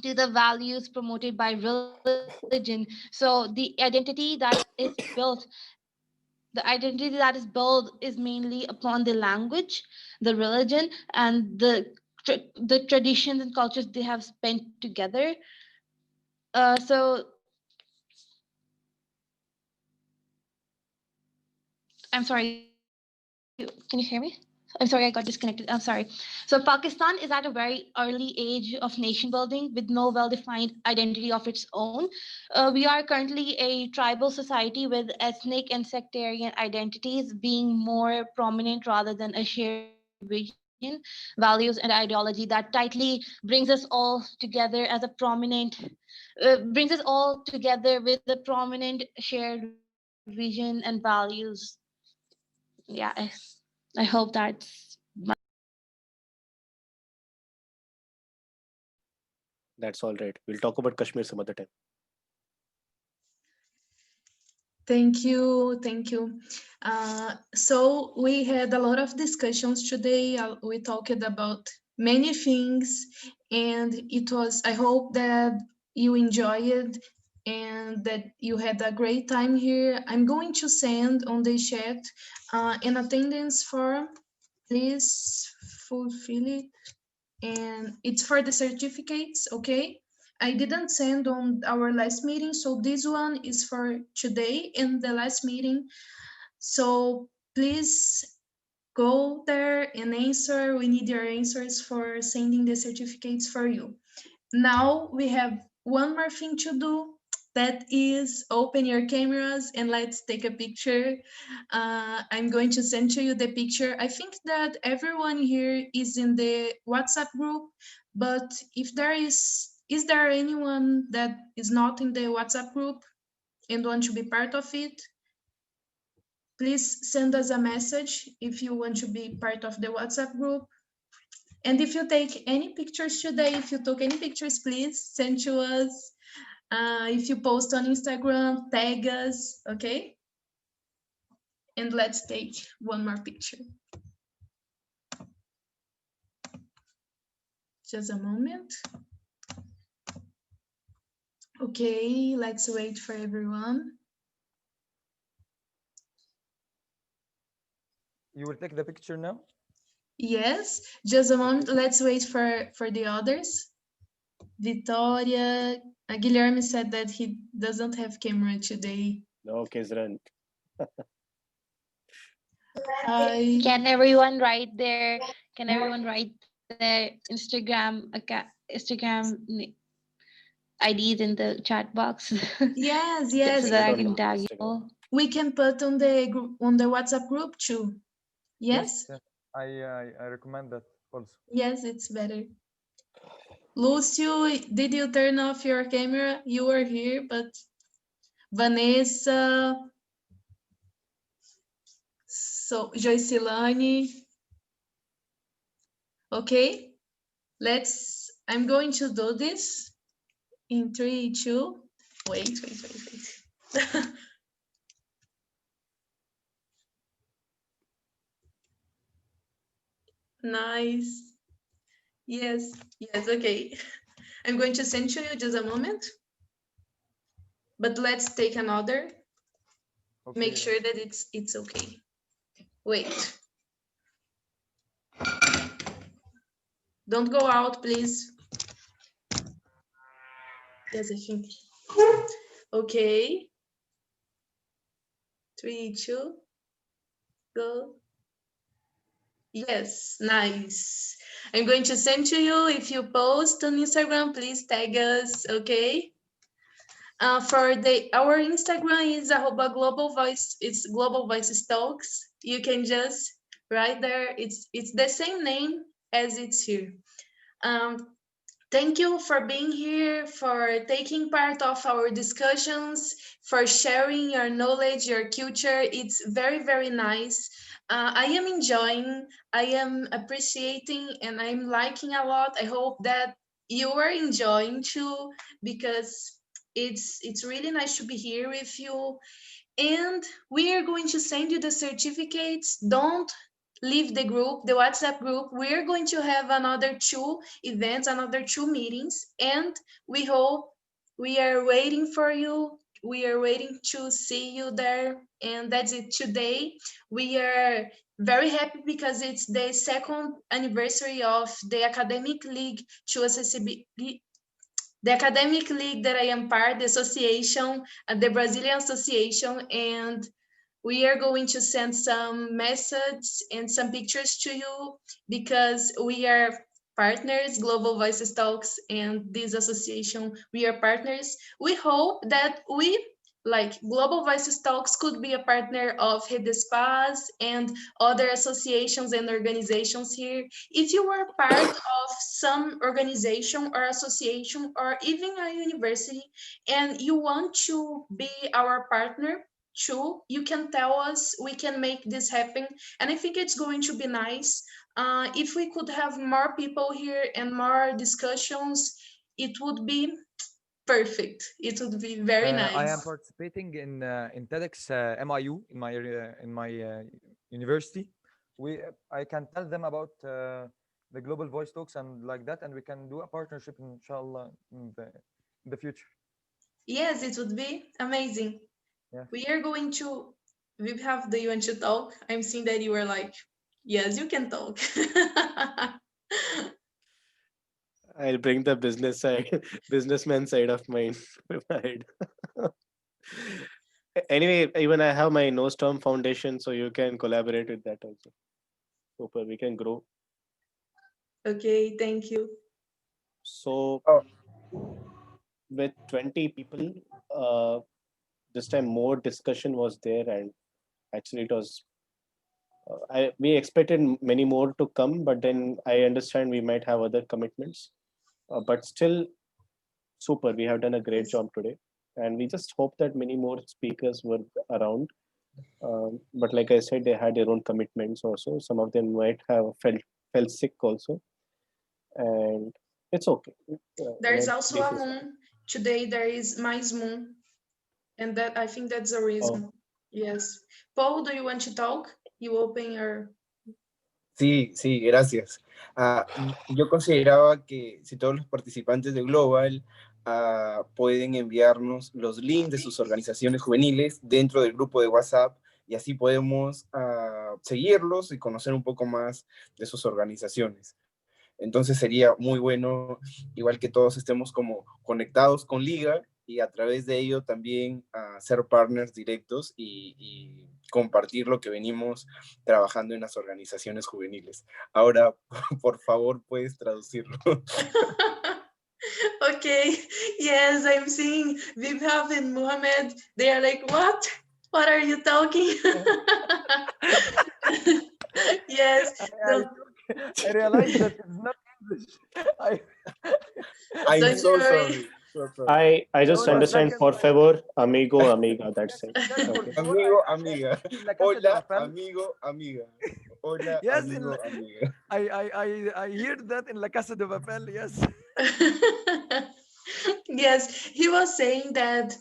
to the values promoted by religion. So the identity that is built is mainly upon the language, the religion, and the traditions and cultures they have spent together. So I'm sorry. Can you hear me? I'm sorry, I got disconnected. I'm sorry. So Pakistan is at a very early age of nation building with no well-defined identity of its own. We are currently a tribal society with ethnic and sectarian identities being more prominent rather than a shared vision, values, and ideology that tightly brings us all together as a prominent, brings us all together with a prominent shared vision and values. Yeah, I hope that's That's all right. We'll talk about Kashmir some other time. Thank you, thank you. So we had a lot of discussions today. We talked about many things, and it was. I hope that you enjoyed and that you had a great time here. I'm going to send on the chat an attendance form. Please fulfill it, and it's for the certificates. Okay. I didn't send on our last meeting, so this one is for today and the last meeting. So please go there and answer. We need your answers for sending the certificates for you. Now we have one more thing to do. That is open your cameras and let's take a picture. I'm going to send to you the picture. I think that everyone here is in the WhatsApp group, but if there is there anyone that is not in the WhatsApp group and want to be part of it? Please send us a message if you want to be part of the WhatsApp group. And if you take any pictures today, if you took any pictures, please send to us. If you post on Instagram, tag us, okay? And let's take one more picture. Just a moment. Okay, let's wait for everyone. You will take the picture now? Yes, just a moment. Let's wait for the others. Victoria, Guilherme said that he doesn't have camera today. No, Khizran. Hi. Can everyone write their Instagram IDs in the chat box? Yes, so yes. that I Send it can on tag you Instagram. all. We can put on the group, on the WhatsApp group too. Yes? Yes. I recommend that also. Yes, it's better. Lucio, did you turn off your camera? You were here, but Vanessa, so Joycelane. Okay, I'm going to do this in 3, 2. Wait. Nice. Yes, okay. I'm going to send to you just a moment. But let's take another. Okay. Make sure that it's okay. Wait. Don't go out, please. Yes, I think. Okay. 3, 2, go. Yes, nice. I'm going to send to you. If you post on Instagram, please tag us, okay? For our Instagram is @global voice. It's Global Voices Talks. You can just write there. It's the same name as it's here. Thank you for being here, for taking part of our discussions, for sharing your knowledge, your culture. It's very, very nice. I am enjoying, I am appreciating, and I'm liking a lot. I hope that you are enjoying too, because it's really nice to be here with you. And we are going to send you the certificates. Don't leave the group, the WhatsApp group. We're going to have another 2 events, another 2 meetings, and we hope we are waiting for you. We are waiting to see you there. And that's it today. We are very happy because it's the 2nd anniversary of the Academic League to Accessibility, the academic league that I am part, the association, the Brazilian Association, and We are going to send some messages and some pictures to you because we are partners, Global Voices Talks and this association, we are partners. We hope that we, like Global Voices Talks, could be a partner of Redespas and other associations and organizations here. If you are part of some organization or association or even a university and you want to be our partner, too, you can tell us, we can make this happen. And I think it's going to be nice. If we could have more people here and more discussions, it would be perfect. It would be very I am nice. participating in TEDx MIU in my university. I can tell them about the global voice talks and like that, and we can do a partnership, inshallah, in the future. Yes, it would be amazing. Yeah. We are going to, we have, do you want to talk? I'm seeing that you are like, yes, you can talk. I'll bring the business side, businessman side of mine. Right. Anyway, even I have my No Storm Foundation, so you can collaborate with that also. Super, we can grow. Okay, thank you. So Oh, with 20 people, uh, this time more discussion was there, and actually it was. We expected many more to come, but then I understand we might have other commitments. But still, super. We have done a great Yes. job today, and we just hope that many more speakers were around. But like I said, they had their own commitments also. Some of them might have felt sick also, and it's okay. There is also This a is moon. Today there is mais moon, and that I think that's the oh, reason. Yes. Paul, do you want to talk? You open your. sí, sí, gracias. Yo consideraba que si todos los participantes de Global pueden enviarnos los links de sus organizaciones juveniles dentro del grupo de WhatsApp y así podemos seguirlos y conocer un poco más de sus organizaciones. Entonces sería muy bueno, igual que todos estemos como conectados con Liga y a través de ello también ser partners directos y compartir lo que venimos trabajando en las organizaciones juveniles. Ahora, por favor, puedes traducirlo. Okay. Yes, I'm seeing Vibhav and Mohammed. They are like, what? What are you talking? Yes. I realized that it's not English. I, I'm Don't so worry. sorry. So sorry. I just no, it's like understand por favor, amigo, amiga. That's it. yes, por Okay. favor, Amigo, amiga. en la casa de Hola, papel. amigo, amiga. Hola, Yes, amigo, amiga. I hear that in La Casa de Papel. Yes. Yes, he was saying that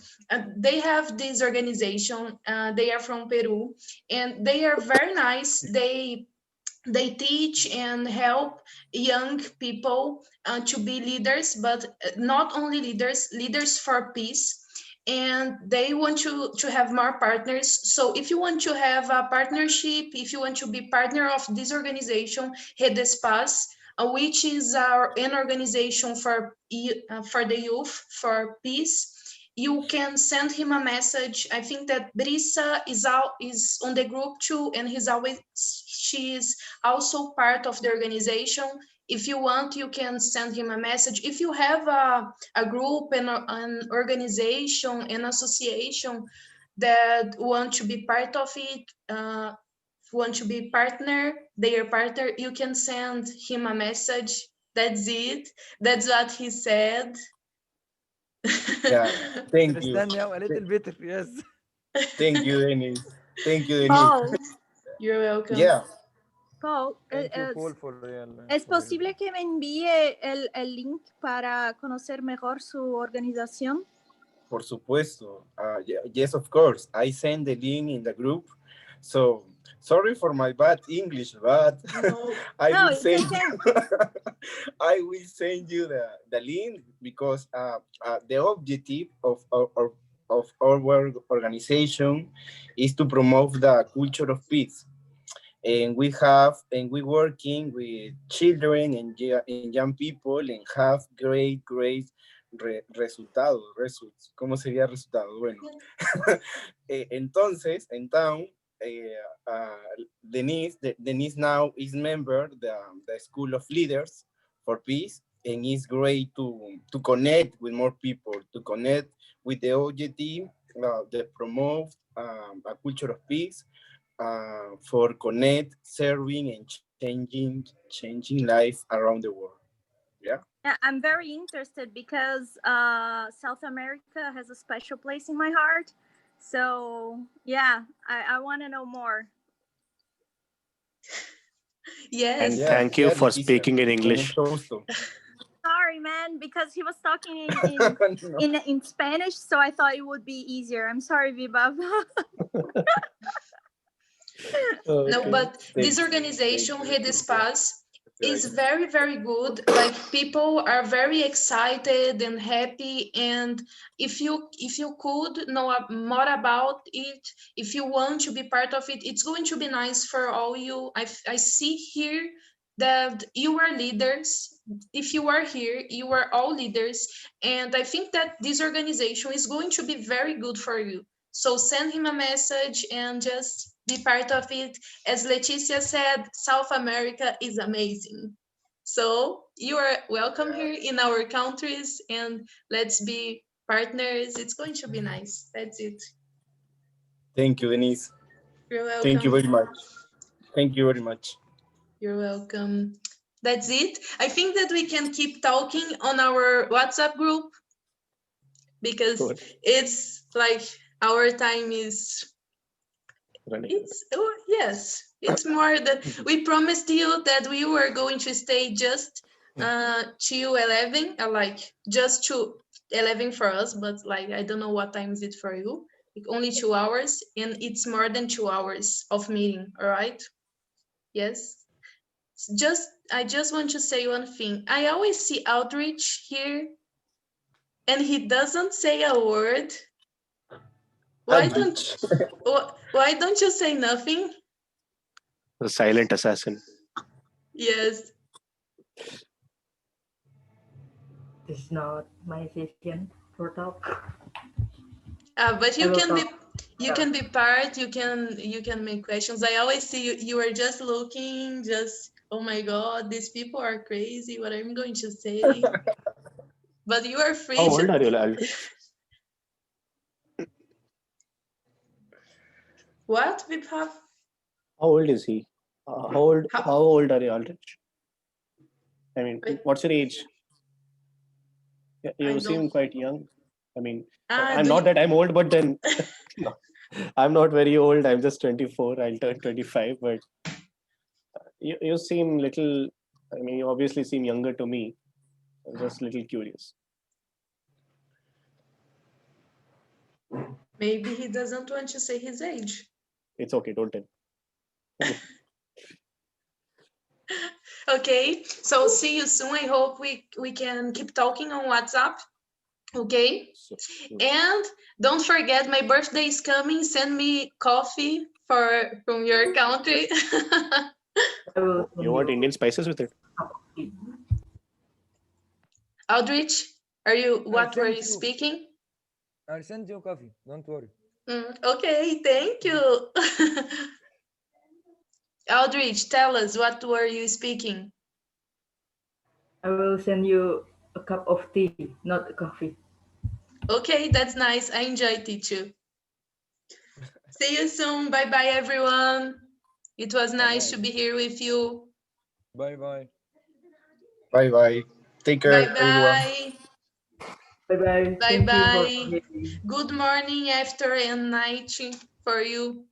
they have this organization. They are from Peru, and they are very nice. They teach and help young people to be leaders, but not only leaders, leaders for peace. And they want to have more partners. So if you want to have a partnership, if you want to be partner of this organization, Redespas, which is an organization for the youth, for peace, you can send him a message. I think that Brisa is on the group too, and she is also part of the organization. If you want, you can send him a message. If you have a group and an organization, an association that want to be part of it, want to be their partner, you can send him a message. That's it. That's what he said. Yeah, thank you. Understand now a little bit. Yes. Thank you, Denise. Thank you, Denise. Paul, You're welcome. Yeah. Paul, Thank you, Paul, for ¿es for your- posible que me envíe el link para conocer mejor su organización? Por supuesto. Yes, of course. I send the link in the group. So sorry for my bad English, but No. I No, will it's send okay. I will send you the link because the objective of our organization is to promote the culture of peace. And we working with children and young people and have great results. ¿Cómo sería resultado? Bueno, entonces, Denise now is member the School of Leaders for Peace, and it's great to connect with more people, to connect with the objective that promote a culture of peace, for connect, serving, and changing life around the world. Yeah. I'm very interested because South America has a special place in my heart. So yeah, I want to know more. Yes. And thank you for speaking in English. Sorry, man, because he was talking in Spanish, so I thought it would be easier. I'm sorry, Vibhav. No, but this organization, Redes Paz, is very, very good. Like, people are very excited and happy, and if you could know more about it, if you want to be part of it, it's going to be nice for all you. I see here that you are leaders. If you are here, you are all leaders, and I think that this organization is going to be very good for you. So send him a message and just be part of it. As Leticia said, South America is amazing. So you are welcome here in our countries, and let's be partners. It's going to be nice. That's it. Thank you, Denise. You're welcome. Thank you very much. Thank you very much. You're welcome. That's it. I think that we can keep talking on our WhatsApp group, because it's like our time is running. It's more than we promised you that we were going to stay just till 11, like just to 11 for us, but like I don't know what time is it for you. Like only 2 hours, and it's more than 2 hours of meeting. All right. Yes. I just want to say one thing. I always see Outreach here, and he doesn't say a word. Why don't you say nothing? The silent assassin. Yes. It's not my session for talk. But you can be part. You can make questions. I always see you are just looking, just, oh my God, these people are crazy. What I'm going to say. But you are free. How old are you, Aldrich? What, Vibhav? How old is he? How old are you, Aldrich? I mean, what's your age? You seem quite young. I mean, I'm not that I'm old, but then no, I'm not very old. I'm just 24. I'll turn 25, but you seem little. I mean, you obviously seem younger to me. I'm just a little curious. Maybe he doesn't want to say his age. It's okay. Don't tell. Okay, so see you soon. I hope we can keep talking on WhatsApp. Okay, and don't forget, my birthday is coming. Send me coffee from your country. You want Indian spices with it? Aldrich, what were you speaking? I'll send you coffee. Don't worry. Okay, thank you. Aldrich, tell us, what were you speaking? I will send you a cup of tea, not a coffee. Okay, that's nice. I enjoyed it too. See you soon. Bye-bye, everyone. It was nice to be here with you. Bye-bye. Bye-bye. Take care, everyone. Bye-bye. Bye-bye. Good morning, after, and night for you.